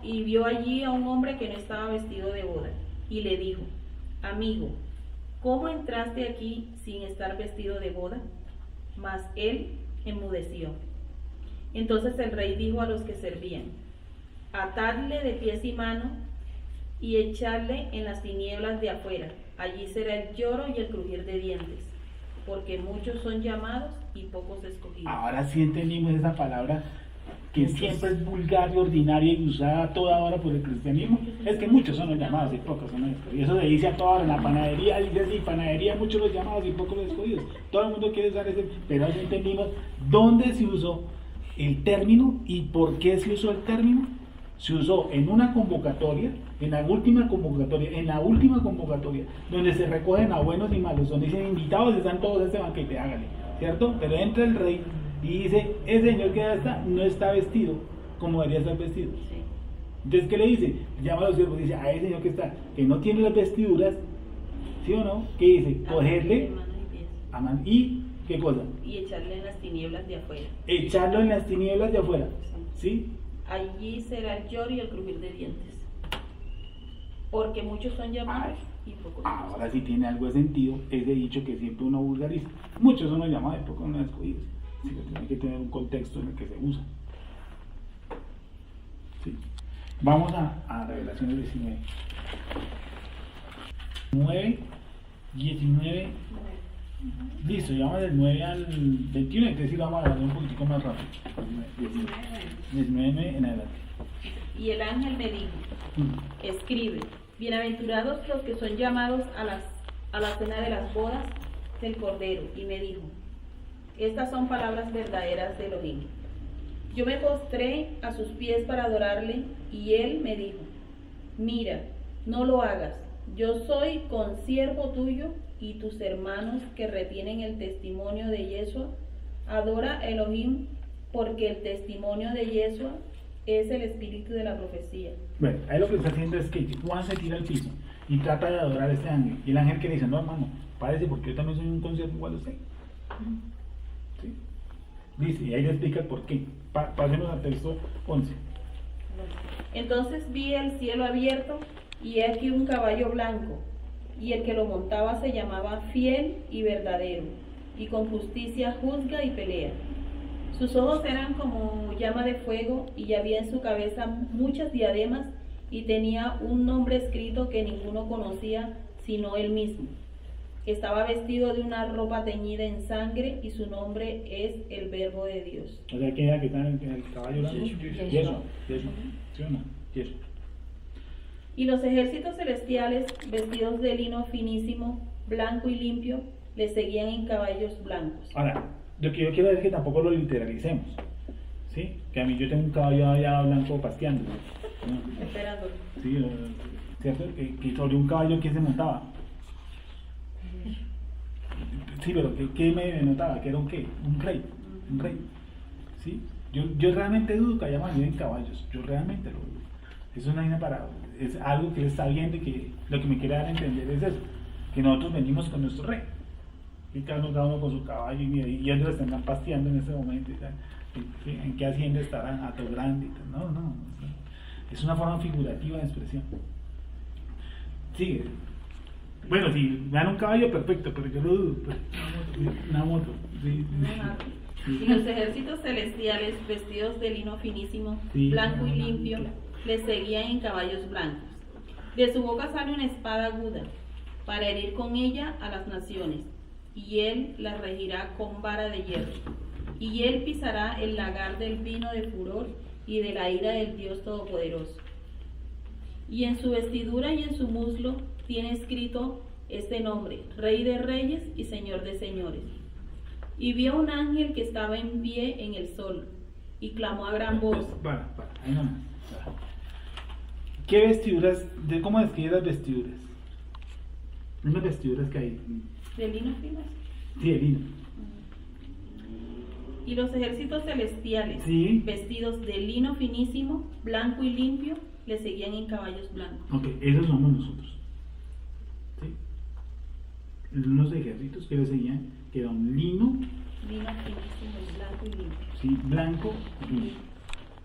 Speaker 3: y vio allí a un hombre que no estaba vestido de boda, y le dijo, amigo, ¿cómo entraste aquí sin estar vestido de boda? Mas él enmudeció. Entonces el rey dijo a los que servían, atadle de pies y manos y echadle en las tinieblas de afuera. Allí será el lloro y el crujir de dientes, porque muchos son llamados y pocos escogidos.
Speaker 1: Ahora sí entendimos esa palabra que siempre es vulgar y ordinaria y usada a toda hora por el cristianismo. Es que muchos son los llamados y pocos son los escogidos. Y eso se dice a toda hora en la panadería, dice así, panadería, muchos los llamados y pocos los escogidos. Todo el mundo quiere usar ese, pero ahora entendimos dónde se usó el término y por qué se usó el término. Se usó en una convocatoria, en la última convocatoria, donde se recogen a buenos y malos, donde dicen invitados están todos a este banquete, hágale, ¿cierto? Pero entra el rey y dice, ese señor que ya está, no está vestido como debería estar vestido.
Speaker 3: Sí.
Speaker 1: Entonces, ¿qué le dice? Llama a los siervos y dice, a ese señor que está, que no tiene las vestiduras, ¿sí o no? ¿Qué dice? Cogerle
Speaker 3: Manos y pies,
Speaker 1: a mano y, ¿qué cosa?
Speaker 3: y echarle en las tinieblas de afuera.
Speaker 1: Echarlo en las tinieblas de afuera, ¿sí?
Speaker 3: Allí será el lloro y el crujir de dientes, porque muchos son llamados y pocos
Speaker 1: Ahora sí tiene algo de sentido ese dicho que siempre uno vulgariza. Muchos son los llamados y pocos son los escogidos. Sí, pero tiene que tener un contexto en el que se usa. Sí. Vamos a Revelaciones 19. 19 Listo, ya vamos del 9 al 21, entonces sí lo vamos a dar un poquitico más rápido. 19 en adelante.
Speaker 3: Y el ángel me dijo, escribe, bienaventurados los que son llamados a la cena de las bodas del Cordero. Y me dijo, estas son palabras verdaderas de Elohim. Yo me postré a sus pies para adorarle, y él me dijo, mira, no lo hagas, yo soy consiervo tuyo y tus hermanos que retienen el testimonio de Yeshua. Adora a Elohim, porque el testimonio de Yeshua es el espíritu de la profecía.
Speaker 1: Bueno, ahí lo que está haciendo es que Juan se tira al piso y trata de adorar a este ángel. Y el ángel que le dice, no hermano, párese porque yo también soy un consiervo igual a usted. ¿Sí? Dice, y ahí le explica el por qué. Pasemos al texto 11.
Speaker 3: Entonces vi el cielo abierto, y he aquí un caballo blanco, y el que lo montaba se llamaba Fiel y Verdadero, y con justicia juzga y pelea. Sus ojos eran como llama de fuego, y había en su cabeza muchas diademas, y tenía un nombre escrito que ninguno conocía sino él mismo. Estaba vestido de una ropa teñida en sangre, y su nombre es el Verbo de Dios.
Speaker 1: O sea, ¿quién era que está en el caballo blanco? Yeshua. ¿Sí o no? Yeshua.
Speaker 3: Y los ejércitos celestiales, vestidos de lino finísimo, blanco y limpio, le seguían en caballos blancos.
Speaker 1: Ahora, lo que yo quiero es que tampoco lo literalicemos. ¿Sí? Que a mí yo tengo un caballo allá blanco pasteando. ¿No?
Speaker 3: Esperando.
Speaker 1: Sí, ¿cierto? Que sobre un caballo que se montaba. Sí, pero ¿qué me denotaba? ¿Que era un qué? Un rey. Un rey. ¿Sí? Yo realmente dudo que haya mayoría en caballos. Yo realmente lo dudo. Es una vaina para. Es algo que él está viendo y que lo que me quiere dar a entender es eso. Que nosotros venimos con nuestro rey. Y cada uno con su caballo y ellos están pasteando en ese momento. Y tal. ¿En qué hacienda estarán? A todo grande y tal. No. Es una forma figurativa de expresión. Sigue. Bueno, si dan un caballo, perfecto, pero yo lo dudo. Pues, una moto. Sí.
Speaker 3: Y los ejércitos celestiales, vestidos de lino finísimo,
Speaker 1: Sí.
Speaker 3: blanco y limpio, le seguían en caballos blancos. De su boca sale una espada aguda, para herir con ella a las naciones, y él las regirá con vara de hierro. Y él pisará el lagar del vino de furor y de la ira del Dios Todopoderoso. Y en su vestidura y en su muslo tiene escrito este nombre, Rey de Reyes y Señor de Señores. Y vio un ángel que estaba en pie en el sol, y clamó a gran voz.
Speaker 1: Ahí nomás. ¿Qué vestiduras? ¿Cómo describes las vestiduras? Unas vestiduras que hay.
Speaker 3: ¿De lino fino?
Speaker 1: Sí, de lino.
Speaker 3: Y los ejércitos celestiales,
Speaker 1: Sí.
Speaker 3: vestidos de lino finísimo, blanco y limpio, le seguían en caballos blancos.
Speaker 1: Ok, esos somos nosotros. ¿Sí? Unos ejércitos que le seguían, que era un lino,
Speaker 3: Lino finísimo, blanco y limpio.
Speaker 1: ¿sí? Blanco,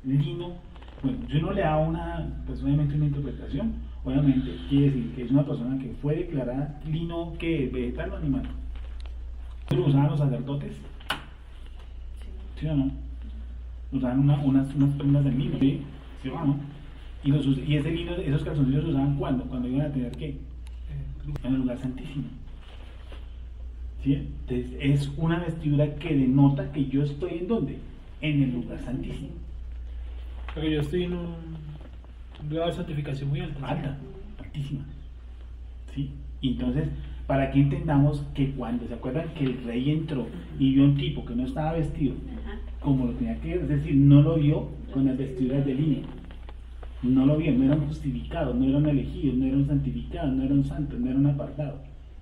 Speaker 1: lino. Bueno, yo no le hago pues obviamente una interpretación. Obviamente quiere decir que es una persona que fue declarada lino, que es vegetal o animal. ¿Lo usaban los sacerdotes? ¿Sí o no? Usaban unas prendas de lino, ¿sí? ¿Sí o no? Y ese lino, esos calzoncillos se usaban ¿cuándo? Cuando iban a tener ¿qué? En el lugar santísimo. ¿Sí? Entonces es una vestidura que denota que yo estoy ¿en dónde? En el lugar santísimo.
Speaker 2: Porque yo estoy en un grado de santificación muy alto.
Speaker 1: Altísima. ¿Sí? Y entonces, para que entendamos que cuando se acuerdan que el rey entró y vio un tipo que no estaba vestido como lo tenía que ver, es decir, no lo vio con las vestiduras de lino, no lo vio, no eran justificados, no eran elegidos, no eran santificados, no eran santos, no eran apartados.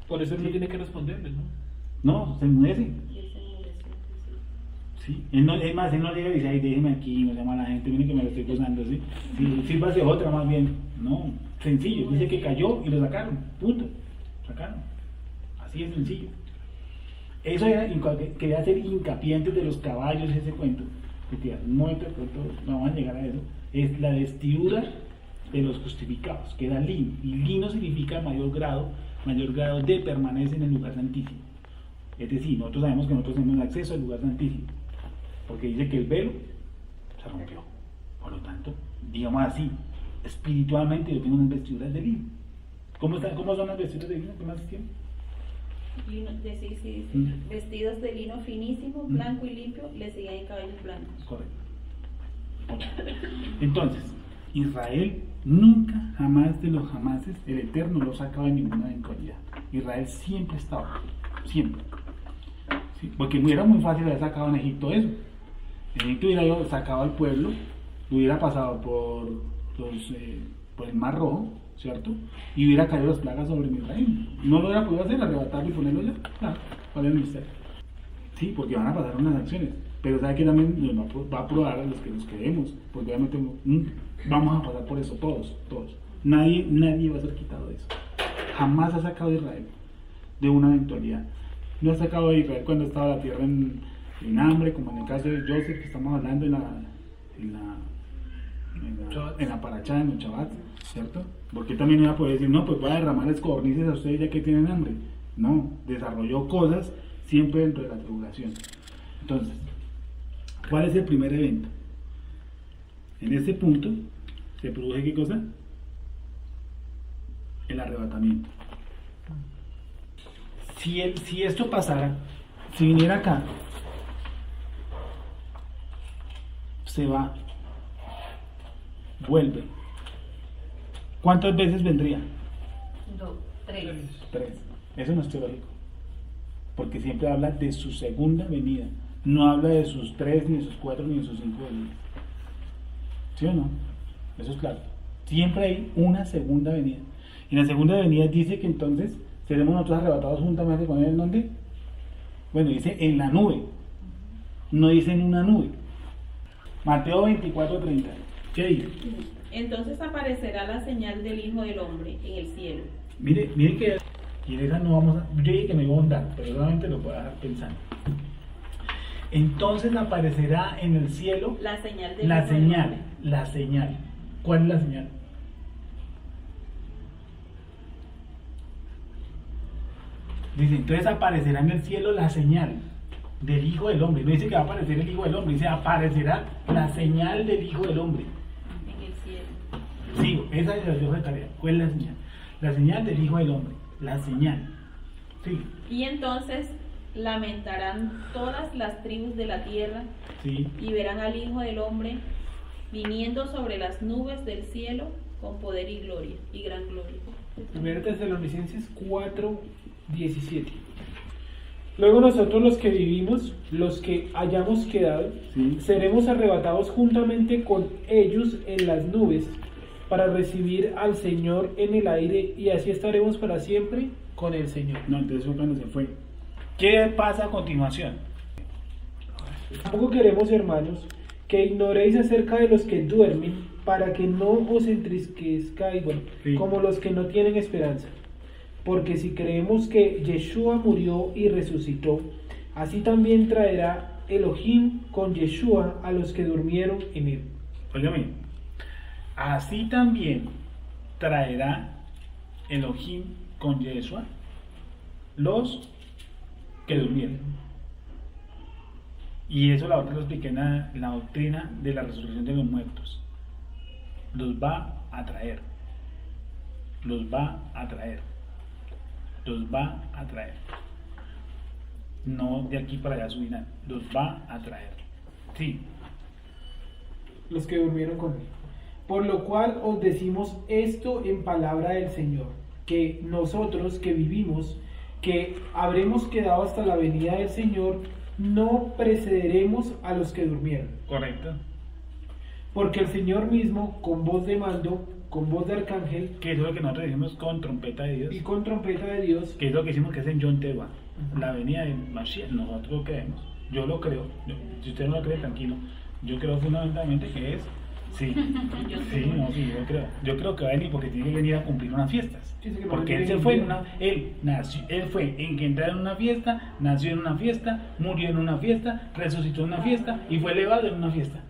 Speaker 2: Por eso él no
Speaker 1: Sí.
Speaker 2: tiene que responderle, ¿no?
Speaker 1: No, se enmudece.
Speaker 3: Y él se enmudeció, sí.
Speaker 1: Sí. Es más, él no llega y dice, ay, déjeme aquí, me llama a la gente, miren que me lo estoy gozando, ¿sí? Sí, sírvase otra más bien. No, sencillo, dice que cayó y lo sacaron, punto. Sacaron. Así es sencillo. Eso era, quería hacer hincapié antes de los caballos, ese cuento, que muerto, no van a llegar a eso, es la vestidura de los justificados, que era lino. Y lino significa mayor grado de permanencia en el lugar santísimo. Es decir, nosotros sabemos que nosotros tenemos acceso al lugar santísimo, porque dice que el velo se rompió. Por lo tanto, digamos así, espiritualmente yo tengo unas vestiduras de lino. ¿Cómo son las vestiduras de lino? ¿Qué más tienen?
Speaker 3: vestidos de lino finísimo, blanco y limpio, le seguían en cabellos blancos.
Speaker 1: Correcto. Entonces, Israel nunca, jamás de los jamases, el Eterno lo sacaba de ninguna eventualidad. Israel siempre estaba, siempre. Sí, porque era muy fácil haber sacado en Egipto eso. En Egipto hubiera sacado al pueblo, hubiera pasado por el Mar Rojo, ¿cierto? Y hubiera caído las plagas sobre Israel. No lo hubiera podido hacer, arrebatarlo y ponerlo ya. Claro, ¿cuál es el misterio? Sí, porque van a pasar unas acciones. Pero sabe que también nos va a probar a los que nos quedemos, porque obviamente vamos a pasar por eso, todos. Nadie va a ser quitado de eso. Jamás ha sacado a Israel de una eventualidad. No ha sacado a Israel cuando estaba la tierra en hambre, como en el caso de Joseph, que estamos hablando en la parachá, en los Shabbat, ¿cierto? Porque también iba a poder decir, no, pues voy a derramarles codornices a ustedes ya que tienen hambre. No, desarrolló cosas siempre dentro de la tribulación. Entonces, ¿cuál es el primer evento? En este punto se produce ¿qué cosa? El arrebatamiento. Si esto pasara, si viniera acá, se va, vuelve. ¿Cuántas veces vendría?
Speaker 4: 3.
Speaker 1: 3. Eso no es teológico, porque siempre habla de su segunda venida. No habla de sus 3, ni de sus 4, ni de sus 5 venidas. ¿Sí o no? Eso es claro. Siempre hay una segunda venida. Y en la segunda venida dice que entonces seremos nosotros arrebatados juntamente con él. ¿En dónde? Bueno, dice en la nube. No dice en una nube. Mateo 24:30. ¿Qué dice?
Speaker 3: Entonces aparecerá la señal del Hijo del Hombre en el cielo.
Speaker 1: Mire que... Y en esa no vamos a... Yo dije que me iba a ahondar, pero solamente lo puedo dejar pensando. Entonces aparecerá en el cielo
Speaker 3: la señal del
Speaker 1: la
Speaker 3: Hijo del
Speaker 1: señal,
Speaker 3: Hombre.
Speaker 1: la señal. ¿Cuál es la señal? Dice, entonces aparecerá en el cielo la señal del Hijo del Hombre. No dice que va a aparecer el Hijo del Hombre, dice aparecerá la señal del Hijo del Hombre.
Speaker 3: En el cielo.
Speaker 1: Sí, esa es la de tarea. ¿Cuál es la señal? La señal del Hijo del Hombre. La señal. Sí.
Speaker 3: Y entonces lamentarán todas las tribus de la tierra
Speaker 1: Sí.
Speaker 3: y verán al Hijo del Hombre viniendo sobre las nubes del cielo con poder y gloria y gran gloria.
Speaker 2: 1 Tesalonicenses 4:17. Luego nosotros los que vivimos, los que hayamos quedado,
Speaker 1: Sí.
Speaker 2: seremos arrebatados juntamente con ellos en las nubes para recibir al Señor en el aire, y así estaremos para siempre con el Señor.
Speaker 1: No, entonces fue cuando se fue. ¿Qué pasa a continuación?
Speaker 2: Tampoco queremos, hermanos, que ignoréis acerca de los que duermen, para que no os entristezcáis,
Speaker 1: Sí.
Speaker 2: como los que no tienen esperanza. Porque si creemos que Yeshua murió y resucitó, así también traerá Elohim con Yeshua a los que durmieron en él.
Speaker 1: Óigame, así también traerá Elohim con Yeshua los que durmieron. Y eso la otra lo expliqué en la doctrina de la resurrección de los muertos. Los va a traer. Los va a traer. Los va a traer. No de aquí para allá subirán. Los va a traer. Sí.
Speaker 2: Los que durmieron con él. Por lo cual os decimos esto en palabra del Señor, que nosotros que vivimos, que habremos quedado hasta la venida del Señor, no precederemos a los que durmieron.
Speaker 1: Correcto.
Speaker 2: Porque el Señor mismo, con voz de mando, con voz de arcángel
Speaker 1: Que eso es lo que nosotros decimos con trompeta de Dios.
Speaker 2: y con trompeta de Dios,
Speaker 1: Que es lo que hicimos que es en Yom Teruah, la venida de Mashiach. Nosotros lo creemos. Yo lo creo. Si usted no lo cree, tranquilo. Yo creo fundamentalmente que es. Sí,
Speaker 3: Yo
Speaker 1: sí, no, sí, yo creo. Yo creo que va a venir porque tiene que venir a cumplir unas fiestas.
Speaker 2: Sí, sí, que
Speaker 1: Porque él
Speaker 2: tiene
Speaker 1: se fue en
Speaker 2: que-
Speaker 1: una. Él fue en que entrara en una fiesta, nació en una fiesta, murió en una fiesta, resucitó en una fiesta y fue elevado en una fiesta.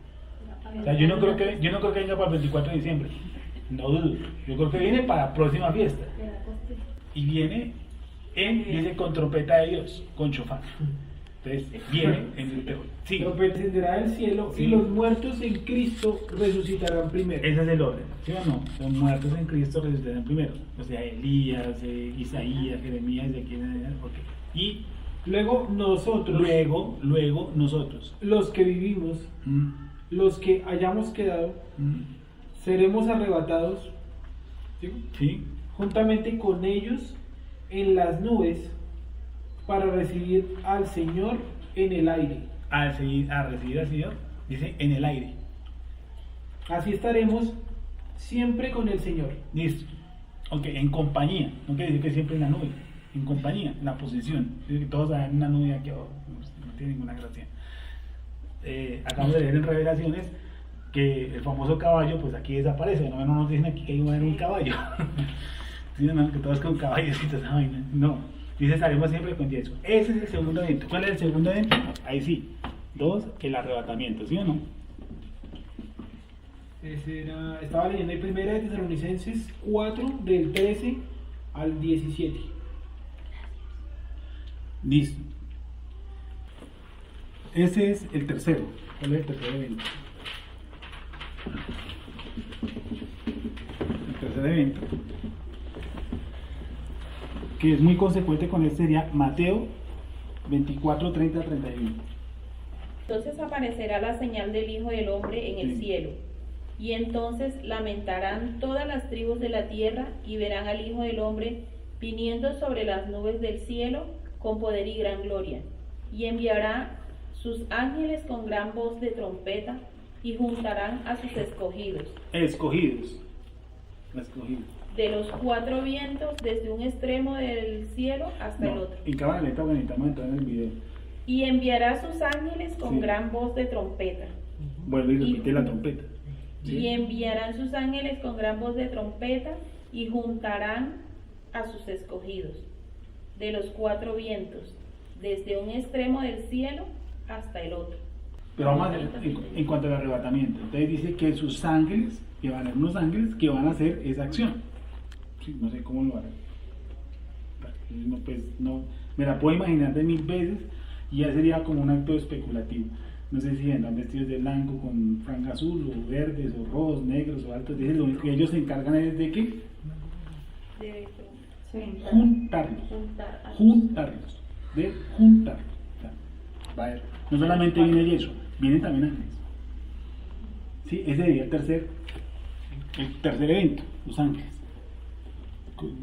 Speaker 1: O sea, yo no creo que venga para el 24 de diciembre. No dudo. Yo creo que viene para la próxima fiesta. Y viene dice con trompeta de Dios, con shofar. Entonces viene en el terror. Sí,
Speaker 2: Trompeta descenderá del cielo
Speaker 1: Sí.
Speaker 2: y los muertos en Cristo resucitarán primero.
Speaker 1: ese es el orden, ¿sí o no? Los muertos en Cristo resucitarán primero. O sea, Elías, Isaías, Jeremías, de aquí en adelante. Ok. Y
Speaker 2: Luego nosotros,
Speaker 1: luego nosotros.
Speaker 2: los que vivimos,
Speaker 1: Mm,
Speaker 2: los que hayamos quedado,
Speaker 1: mm,
Speaker 2: seremos arrebatados, ¿sí?,
Speaker 1: ¿Sí?
Speaker 2: juntamente con ellos en las nubes para recibir al Señor en el aire.
Speaker 1: A recibir al Señor, dice en el aire.
Speaker 2: Así estaremos siempre con el Señor.
Speaker 1: Listo. Ok, en compañía. No quiere decir que siempre en la nube. En compañía, en la posición. Es que todos en una nube aquí abajo. No tiene ninguna gracia. Acabamos de leer en Revelaciones que el famoso caballo, pues aquí desaparece. No nos dicen aquí que hay un caballo. ¿Sí, no? Que todos con caballos y toda esa vaina. No. Dice estaremos siempre con Jesús. Ese es el segundo evento. ¿Cuál es el segundo evento? Ahí sí. 2, el arrebatamiento. ¿Sí o no?
Speaker 2: Estaba leyendo en Primera de Tesalonicenses 4, del 13 al 17.
Speaker 1: Listo. Ese es el tercero. ¿Cuál es el tercer evento? El tercer evento, que es muy consecuente con este, sería Mateo 24, 30, 31.
Speaker 3: Entonces aparecerá la señal del Hijo del Hombre en el
Speaker 1: Sí.
Speaker 3: cielo. Y entonces lamentarán todas las tribus de la tierra y verán al Hijo del Hombre viniendo sobre las nubes del cielo con poder y gran gloria. Y enviará sus ángeles con gran voz de trompeta y juntarán a sus escogidos
Speaker 1: Escogidos.
Speaker 3: de los cuatro vientos desde un extremo del cielo hasta el
Speaker 1: No,
Speaker 3: otro.
Speaker 1: en cámara lenta, bueno, estamos entrando en el video.
Speaker 3: Y enviará sus ángeles con
Speaker 1: Sí.
Speaker 3: gran voz de trompeta.
Speaker 1: Vuelve y repite la trompeta. ¿Sí?
Speaker 3: Y enviarán sus ángeles con gran voz de trompeta y juntarán a sus escogidos de los cuatro vientos, desde un extremo del cielo hasta el otro.
Speaker 1: Pero vamos a ver en cuanto al arrebatamiento. Entonces dice que sus ángeles, que van a ser unos ángeles que van a hacer esa acción. Sí, no sé cómo lo harán. No, pues, no, me la puedo imaginar de 1000 veces y ya sería como un acto especulativo. No sé si vendrán vestidos de blanco con franja azul o verdes o rojos, negros o altos. Dice, lo único que ellos se encargan es de qué?
Speaker 3: De
Speaker 1: Juntarlos. Juntarlos. De juntarlos. O sea, va a ver, no solamente viene Yeshua, vienen también ángeles. Sí, ese sería el tercer evento, los ángeles.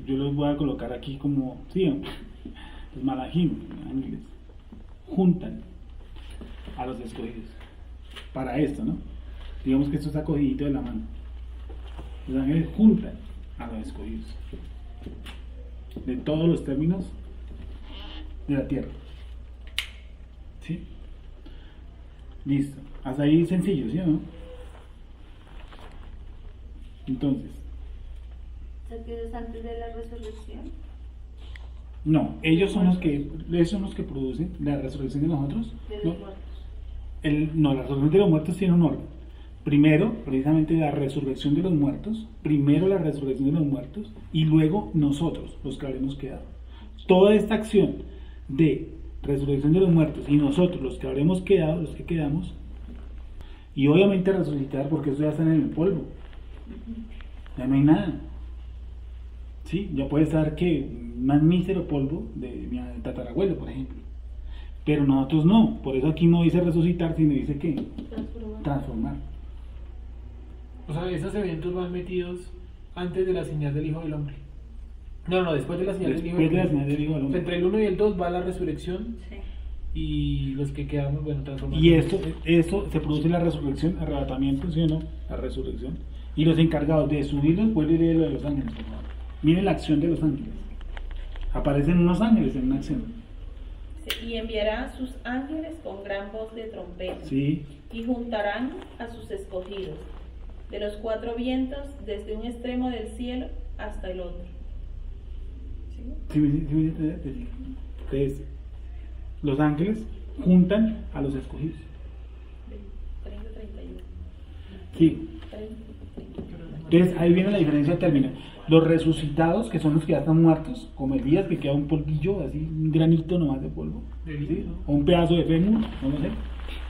Speaker 1: Yo los voy a colocar aquí como, sí, los malajim, los ángeles, juntan a los escogidos para esto, ¿no? Digamos que esto está cogidito de la mano. Los ángeles juntan a los escogidos de todos los términos de la tierra. ¿Sí? Listo. Hasta ahí sencillo, ¿sí o no? Entonces,
Speaker 4: ¿Se es antes de la resurrección?
Speaker 1: no, ellos son los que producen la resurrección de nosotros.
Speaker 4: De
Speaker 1: No,
Speaker 4: los muertos.
Speaker 1: no, la resurrección de los muertos tiene un orden. Primero, precisamente la resurrección de los muertos, primero la resurrección de los muertos y luego nosotros, los que habremos quedado. Toda esta acción de resurrección de los muertos y nosotros, los que habremos quedado, los que quedamos, y obviamente resucitar, porque eso ya está en el polvo, ya no hay nada. ¿Sí? Ya puede estar que más mísero polvo de mi tatarabuelo, por ejemplo. Pero nosotros no, por eso aquí no dice resucitar, sino dice que transformar.
Speaker 2: O sea, esos eventos van metidos antes de la señal del Hijo del Hombre. No, después de la señal del Hijo
Speaker 1: Después
Speaker 2: del
Speaker 1: de la
Speaker 2: Hombre.
Speaker 1: señal del Hijo del
Speaker 2: O sea,
Speaker 1: Hombre.
Speaker 2: entre el 1 y el 2 va la resurrección
Speaker 3: Sí.
Speaker 2: y los que quedamos, bueno, transformados.
Speaker 1: Y esto se produce la resurrección, arrebatamiento, ¿sí o no? La resurrección. Y los encargados de subirlos, vuelve y lee lo de los ángeles, por favor. Miren la acción de los ángeles. Aparecen unos ángeles en una acción.
Speaker 3: Sí, y enviará sus ángeles con gran voz de trompeta
Speaker 1: Sí,
Speaker 3: y juntarán a sus escogidos de los cuatro vientos desde un extremo del cielo hasta el otro. ¿Sí?
Speaker 1: sí, entonces, los ángeles juntan a los escogidos.
Speaker 3: 30, 31.
Speaker 1: Sí,
Speaker 3: 30, 31.
Speaker 1: Entonces ahí viene la diferencia de términos. Los resucitados, que son los que ya están muertos, como Elías, que queda un polvillo, así, un granito nomás de polvo, ¿sí? O un pedazo de fémur, no lo sé,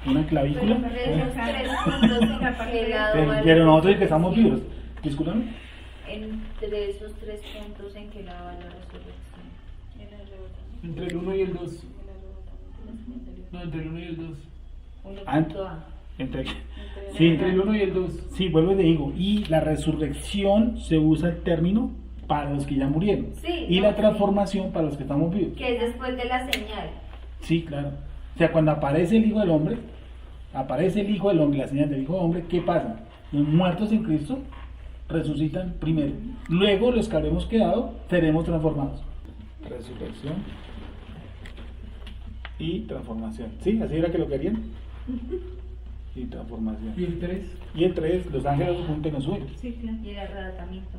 Speaker 1: una clavícula. Pero nosotros que estamos vivos, discúlpame.
Speaker 4: Entre esos 3 puntos en que la resurrección.
Speaker 2: Entre el 1 y el 2. No, entre el 1 y el 2.
Speaker 1: Entre,
Speaker 2: Sí, entre el 1 y el 2.
Speaker 1: sí, vuelvo y te digo, y la resurrección se usa el término para los que ya murieron,
Speaker 4: Sí,
Speaker 1: y
Speaker 4: no,
Speaker 1: la transformación para los que estamos vivos.
Speaker 4: Que es después de la señal.
Speaker 1: Sí, claro. O sea, cuando aparece el Hijo del Hombre, la señal del Hijo del Hombre, ¿qué pasa? Los muertos en Cristo resucitan primero. Luego los que habremos quedado seremos transformados. Resurrección y transformación. ¿Sí? ¿Así era que lo querían? Y transformación.
Speaker 2: ¿Y el 3?
Speaker 1: Y el 3, los ángeles juntos nos suben.
Speaker 3: Sí, claro.
Speaker 4: Y el arrebatamiento.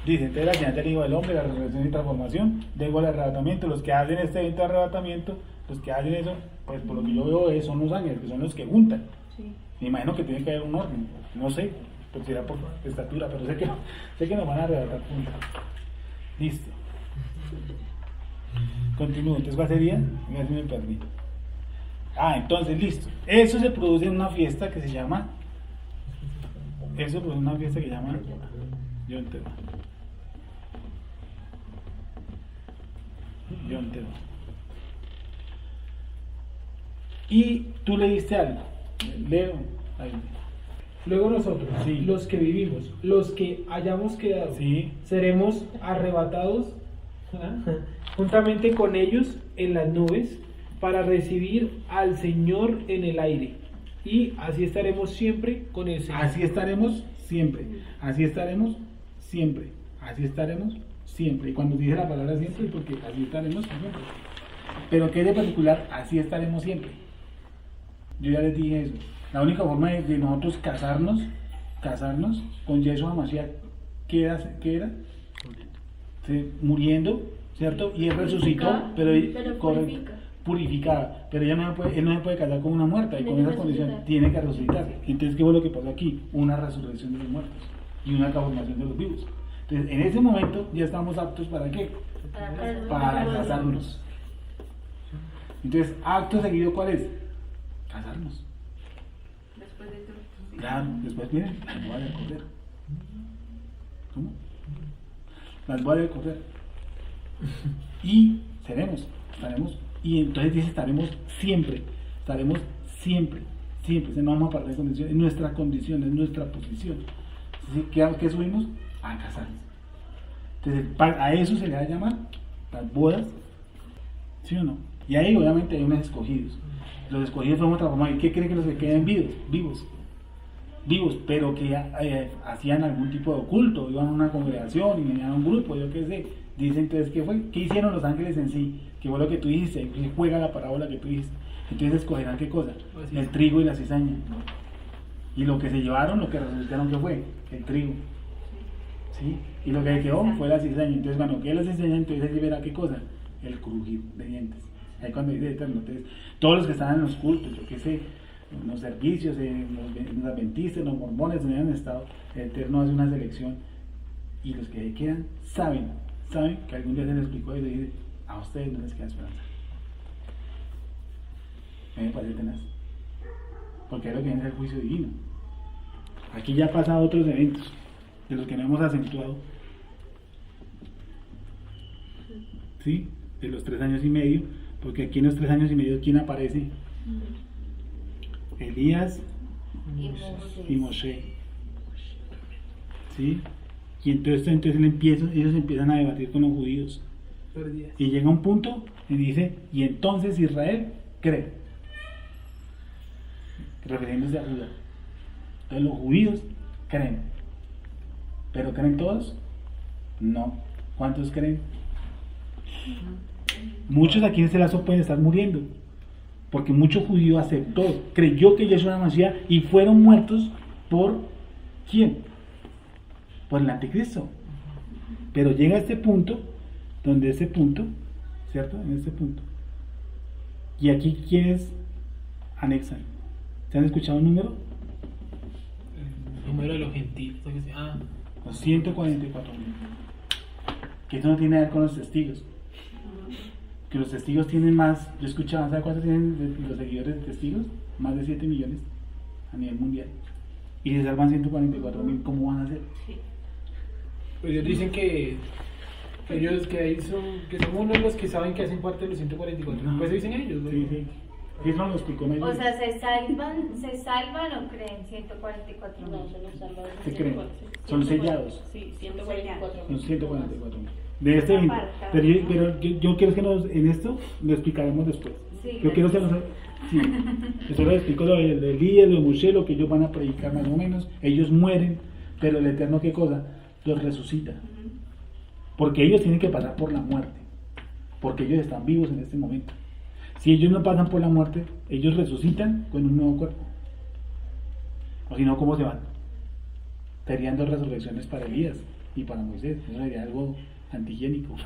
Speaker 1: Dice, entonces la señal del Hijo del Hombre, la resurrección y transformación, luego el arrebatamiento. Los que hacen este evento de arrebatamiento, los que hacen eso, pues por lo que yo veo son los ángeles, que son los que juntan.
Speaker 3: Sí.
Speaker 1: Me imagino que tiene que haber un orden, no sé, pues será por estatura, pero sé que nos van a arrebatar juntos. Listo. Continúo, entonces ¿cuál sería? Mira si me perdí. Entonces listo. Eso se produce en una fiesta que se llama Yom Teruah. Y tú leíste algo. Leo. Ahí.
Speaker 2: Luego nosotros,
Speaker 1: Sí.
Speaker 2: los que vivimos, los que hayamos quedado,
Speaker 1: Sí.
Speaker 2: seremos arrebatados juntamente con ellos en las nubes para recibir al Señor en el aire. Y así estaremos siempre con el Señor.
Speaker 1: Así estaremos siempre. Así estaremos siempre. Así estaremos siempre. Y cuando dice la palabra siempre, porque así estaremos siempre. Pero ¿qué es de particular? Así estaremos siempre. Yo ya les dije eso. La única forma de nosotros casarnos con Yeshua HaMashiach, ¿qué era? Sí, muriendo, ¿cierto? Y él resucitó, pero purificada. Pero él no se puede casar con una muerta, y con esas condiciones tiene que resucitar. Entonces, ¿qué fue lo que pasó aquí? Una resurrección de los muertos y una transformación de los vivos. Entonces, en ese momento ya estamos aptos ¿para qué? Para casarnos. Entonces, acto seguido, ¿cuál es? Casarnos.
Speaker 4: Después de todo.
Speaker 1: Claro, después miren, las bodas del Cordero. ¿Cómo? Las bodas del Cordero. Y estaremos. Y entonces dice, estaremos siempre. Siempre. No vamos a parar de condiciones. Es nuestra condición, es nuestra posición. ¿Sí? ¿Qué subimos? A casarnos. Entonces, a eso se le va a llamar las bodas. ¿Sí o no? Y ahí obviamente hay unos escogidos. Los escogidos fueron transformados. ¿Y qué creen que los que queden vivos? Vivos, pero que hacían algún tipo de culto, iban a una congregación y venían a un grupo, yo qué sé. Dicen entonces, ¿qué hicieron los ángeles en sí? Que fue lo que tú dijiste, que juega la parábola que tú dijiste. Entonces escogerán qué cosa, el trigo y la cizaña. Y lo que se llevaron, lo que resucitaron, ¿qué fue? El trigo. ¿Sí? Y lo que quedó fue la cizaña. Entonces, cuando quede la cizaña, entonces allí verá qué cosa, el crujir de dientes. Ahí cuando dice eterno, entonces, todos los que estaban en los cultos, yo qué sé, en los servicios, los adventistas, los mormones, donde han estado, el Eterno hace una selección y los que ahí quedan saben que algún día se les explicó y le dice, a ustedes no les queda esperanza. Me parece tenaz, porque es lo que viene el juicio divino. Aquí ya han pasado otros eventos de los que no hemos acentuado, ¿sí? De los 3 años y medio, porque aquí en los 3 años y medio, ¿quién aparece? Elías y Moshe. ¿Sí? Y entonces ellos empiezan a debatir con los judíos. Y llega un punto y dice, y entonces Israel cree. Refiriéndose a Judá. Entonces los judíos creen. ¿Pero creen todos? No. ¿Cuántos creen? Muchos aquí en este lazo pueden estar muriendo. Porque mucho judío aceptó, creyó que Yeshua era Mashiach y fueron muertos por ¿quién? Por el anticristo. Pero llega a este punto, ¿cierto? En este punto. Y aquí, ¿quiénes anexan? ¿Se han escuchado un número?
Speaker 2: número de los gentiles. Ah,
Speaker 1: Los 144,000. Que esto no tiene que ver con los testigos. Que los testigos tienen más, yo escuchaba, ¿sabe cuántos tienen los seguidores de testigos? Más de 7 millones a nivel mundial. Y se salvan 144,000, ¿cómo van a hacer?
Speaker 2: pues ellos dicen que ellos que son uno de los que saben que hacen parte de los 144.
Speaker 1: No.
Speaker 2: Pues dicen ellos, ¿no?
Speaker 1: Sí, sí. Sí, eso lo explicó Miguel.
Speaker 4: O sea, ¿se salvan o creen 144
Speaker 3: No, se nos salva.
Speaker 1: ¿Qué creen? Son sellados.
Speaker 3: Sí, 144.
Speaker 1: Son 144,000. De este 20. Pero yo quiero que en esto lo explicaremos después.
Speaker 4: Sí,
Speaker 1: Yo quiero que sí. Yo solo explico lo de Elías, lo de Moshe, lo que ellos van a predicar más o menos. Ellos mueren, pero el Eterno, ¿qué cosa? Los resucita. Porque ellos tienen que pasar por la muerte. Porque ellos están vivos en este momento. Si ellos no pasan por la muerte, ellos resucitan con un nuevo cuerpo. O si no, ¿cómo se van? Serían 2 resurrecciones para Elías y para Moisés. Eso sería algo antihigiénico.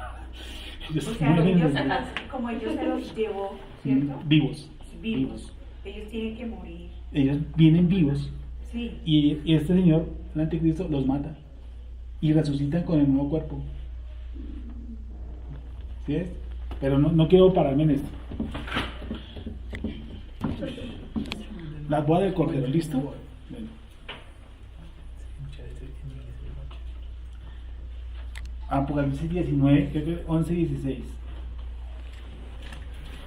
Speaker 1: Ellos
Speaker 5: O sea,
Speaker 1: mueren
Speaker 5: ellos,
Speaker 1: desde-
Speaker 5: como ellos se los llevó, ¿cierto?
Speaker 1: vivos.
Speaker 5: Vivos. Ellos tienen que morir.
Speaker 1: Ellos vienen vivos
Speaker 5: Sí.
Speaker 1: y este señor, el anticristo, los mata y resucitan con el nuevo cuerpo. ¿Sí es? Pero no quiero pararme en esto. Las bodas del cordero, ¿listo? Bueno. Apocalipsis 19, creo que 11 y 16.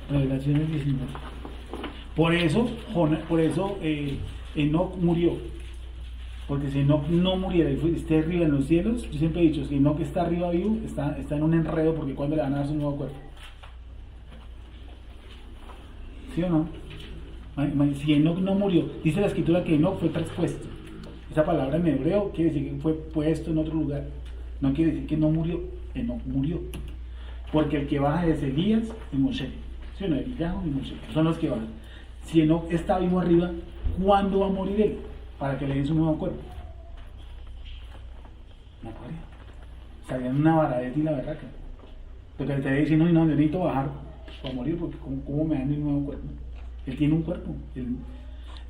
Speaker 1: Revelaciones 19. Por eso Enoc murió. Porque si Enoc no muriera y esté arriba en los cielos, yo siempre he dicho, si Enoc está arriba vivo, está en un enredo, porque cuando le van a dar su nuevo cuerpo. ¿Sí o no? Si Enoc no murió, dice la escritura que Enoc fue traspuesto. Esa palabra en hebreo quiere decir que fue puesto en otro lugar. No quiere decir que no murió, Enoc murió. Porque el que baja es Elías y Moshe. ¿Sí o no? Elías y Moshe son los que bajan. Si Enoc está vivo arriba, ¿cuándo va a morir él? Para que le den su nuevo cuerpo. No podría. Estarían una varadez y la berraca. Porque le estaría diciendo, no, necesito bajar para morir, porque ¿cómo me dan mi nuevo cuerpo? Él tiene un cuerpo.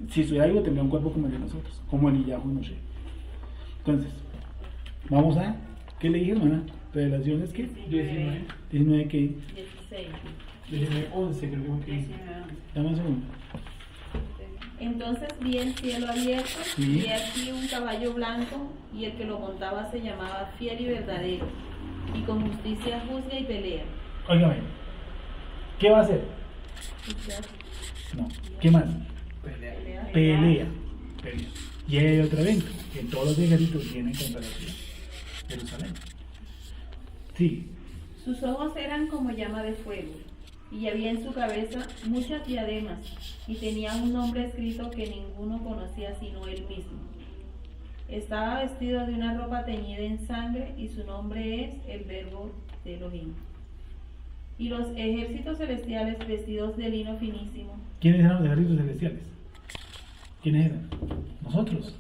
Speaker 1: Si estuviera vivo, tendría un cuerpo como el de nosotros, como Elías y Moshe. Entonces, vamos a. ¿Qué le dije, hermana? Revelaciones, ¿qué?
Speaker 2: 19,
Speaker 1: 19, ¿qué?
Speaker 3: 16.
Speaker 2: 19, 11 creo que fue.
Speaker 5: 19.
Speaker 1: Dame un segundo.
Speaker 3: Entonces vi el cielo abierto
Speaker 1: Sí.
Speaker 3: y aquí un caballo blanco, y el que lo montaba se llamaba Fiel y Verdadero, y con justicia juzga y pelea.
Speaker 1: Óigame, ¿qué va a hacer? No, ¿qué más? Pelea. Y hay otro evento, que todos los ejércitos vienen contra la ciudad, Jerusalén. Sí,
Speaker 3: Sus ojos eran como llama de fuego, y había en su cabeza muchas diademas, y tenía un nombre escrito que ninguno conocía sino él mismo. Estaba vestido de una ropa teñida en sangre, y su nombre es el Verbo de Elohim. Y los ejércitos celestiales vestidos de lino finísimo,
Speaker 1: ¿quiénes eran los ejércitos celestiales? ¿Quiénes eran? Nosotros.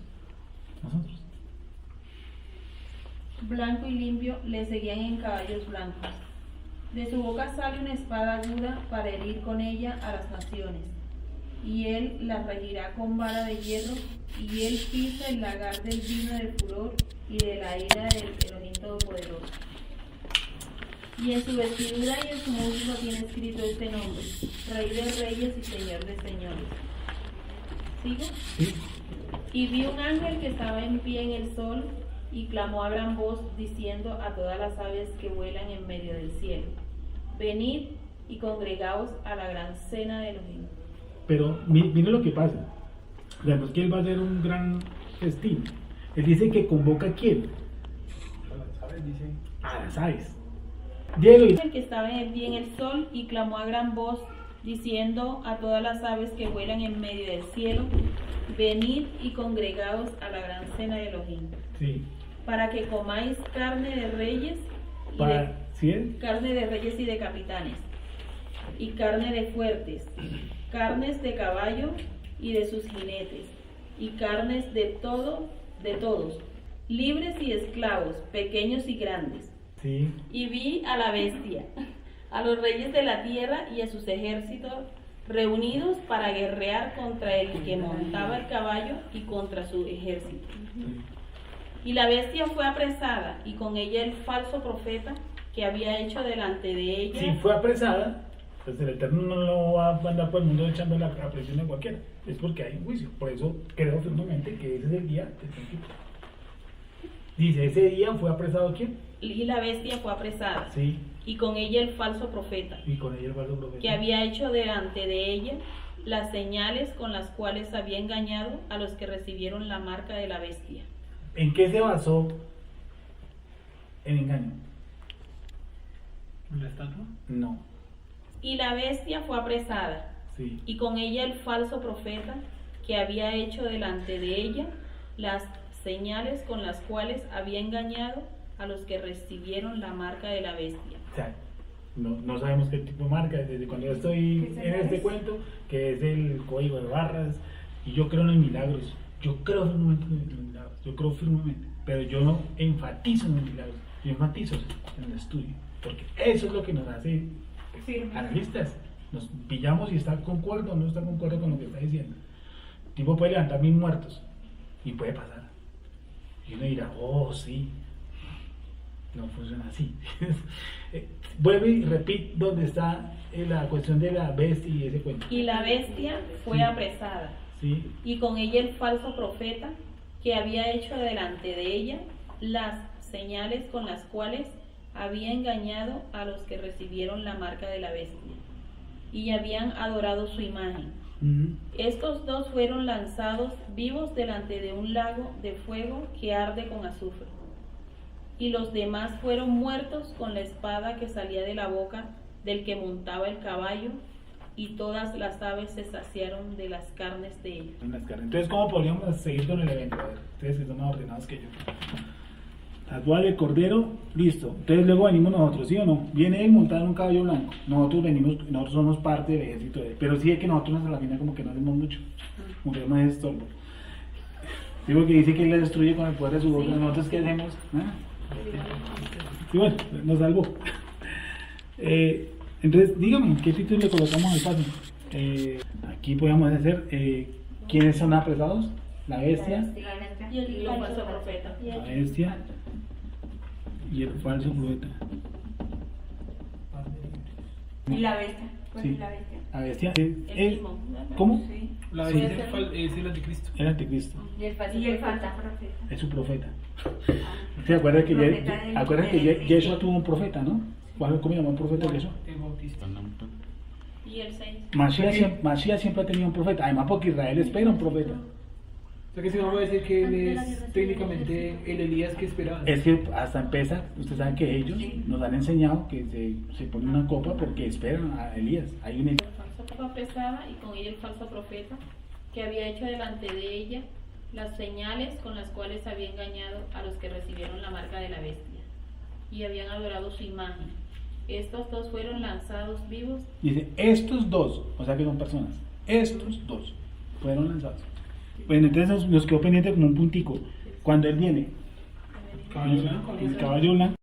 Speaker 3: blanco y limpio, le seguían en caballos blancos. De su boca sale una espada aguda para herir con ella a las naciones, y él la regirá con vara de hierro, y él pisa el lagar del vino del furor y de la ira del Elohim Todopoderoso. Y en su vestidura y en su muslo tiene escrito este nombre: Rey de Reyes y Señor de Señores. ¿Sigo?
Speaker 1: Sí.
Speaker 3: Y vi un ángel que estaba en pie en el sol y clamó a gran voz diciendo a todas las aves que vuelan en medio del cielo: venid y congregaos a la gran cena de Elohim.
Speaker 1: Pero mire lo que pasa. O sea, no es que él va a hacer un gran festín. Él dice que convoca a quién.
Speaker 2: ¿Sabes? Dice.
Speaker 1: A las aves. Diego y
Speaker 3: El que estaba en pie en el sol y clamó a gran voz diciendo a todas las aves que vuelan en medio del cielo: venid y congregaos a la gran cena de Elohim,
Speaker 1: sí.
Speaker 3: para que comáis carne de reyes y
Speaker 1: ¿Sí es?
Speaker 3: carne de reyes y de capitanes, y carne de fuertes, carnes de caballo y de sus jinetes, y carnes de todos, libres y esclavos, pequeños y grandes.
Speaker 1: Sí.
Speaker 3: Y vi a la bestia, a los reyes de la tierra y a sus ejércitos reunidos para guerrear contra el que montaba el caballo y contra su ejército. Y la bestia fue apresada, y con ella el falso profeta que había hecho delante de ella.
Speaker 1: Si fue apresada, pues el Eterno no lo va a mandar por el mundo echando la presión de cualquiera. Es porque hay un juicio. Por eso creo firmemente que ese es el día del principio. Dice, ese día fue apresado ¿quién?
Speaker 3: Y la bestia fue apresada,
Speaker 1: Sí,
Speaker 3: y con ella el falso profeta
Speaker 1: y con ella el falso profeta.
Speaker 3: que había hecho delante de ella las señales con las cuales había engañado a los que recibieron la marca de la bestia.
Speaker 1: ¿En qué se basó el engaño?
Speaker 2: ¿La estatua?
Speaker 1: No,
Speaker 3: Y la bestia fue apresada,
Speaker 1: sí.
Speaker 3: y con ella el falso profeta que había hecho delante de ella las señales con las cuales había engañado a los que recibieron la marca de la bestia.
Speaker 1: O sea, no sabemos qué tipo de marca, desde cuando yo estoy en este cuento, que es el código de barras, y yo creo en los milagros, yo creo firmemente en los milagros, yo creo firmemente, pero yo no enfatizo en los milagros, yo enfatizo en el estudio, porque eso es lo que nos hace pues,
Speaker 5: Firmes.
Speaker 1: analistas, nos pillamos y está concuerdo o no está concuerdo con lo que está diciendo. El tipo puede levantar 1000 muertos, y puede pasar, y uno dirá, oh sí, no funciona así. Vuelve y repite donde está la cuestión de la bestia y ese cuento.
Speaker 3: Y la bestia fue apresada,
Speaker 1: ¿Sí?
Speaker 3: y con ella el falso profeta que había hecho delante de ella las señales con las cuales había engañado a los que recibieron la marca de la bestia y habían adorado su imagen.
Speaker 1: Ujú.
Speaker 3: Estos dos fueron lanzados vivos delante de un lago de fuego que arde con azufre. Y los demás fueron muertos con la espada que salía de la boca del que montaba el caballo, y todas las aves se saciaron de las carnes de ellos.
Speaker 1: En las carnes. Entonces, ¿cómo podríamos seguir con el evento? A ver, ustedes que son más ordenados que yo. Tatuar el cordero, listo. Entonces luego venimos nosotros, ¿sí o no? Viene él montado en un caballo blanco. Nosotros somos parte del ejército de él. Pero sí es que nosotros a la final como que no hacemos mucho. Como que no es estorbo. Digo que dice que él le destruye con el poder de su boca. ¿Nosotros qué hacemos? ¿Ah? Y bueno, nos salvó. Entonces, dígame, ¿qué título le colocamos al paso? Aquí podemos hacer, ¿quiénes son apresados? La bestia,
Speaker 3: Y el falso profeta.
Speaker 1: la bestia y el falso profeta.
Speaker 5: Y la bestia. ¿Cuál
Speaker 1: Sí.
Speaker 5: es la bestia?
Speaker 1: La bestia,
Speaker 3: El mismo.
Speaker 1: ¿cómo?
Speaker 5: Sí.
Speaker 2: La
Speaker 1: Sí.
Speaker 2: bestia es el anticristo.
Speaker 1: El anticristo,
Speaker 4: Y el falso
Speaker 5: Y el
Speaker 4: profeta.
Speaker 5: falso profeta.
Speaker 1: es su profeta. ¿Se acuerdan que,
Speaker 5: Profeta del-
Speaker 1: acuerdan que
Speaker 5: del-
Speaker 1: Yeshua tuvo un profeta, no? ¿Cómo se llama un profeta de Yeshua?
Speaker 2: El bautista.
Speaker 3: Y el 6.
Speaker 1: Mashiach siempre ha tenido un profeta, además porque Israel espera un profeta.
Speaker 2: O sea que si vamos a decir que él es técnicamente el Elías que esperaba.
Speaker 1: Es que hasta empieza, ustedes saben que ellos nos han enseñado que se pone una copa porque esperan a Elías. Hay un
Speaker 3: El falso fue apresada, y con ella el falso profeta que había hecho delante de ella las señales con las cuales había engañado a los que recibieron la marca de la bestia y habían adorado su imagen. Estos dos fueron lanzados vivos.
Speaker 1: dice, estos dos, o sea que son personas, estos dos fueron lanzados. Bueno, entonces nos quedó pendiente como un puntico. Cuando él viene,
Speaker 2: Caballo blanco,
Speaker 1: el caballo blanco.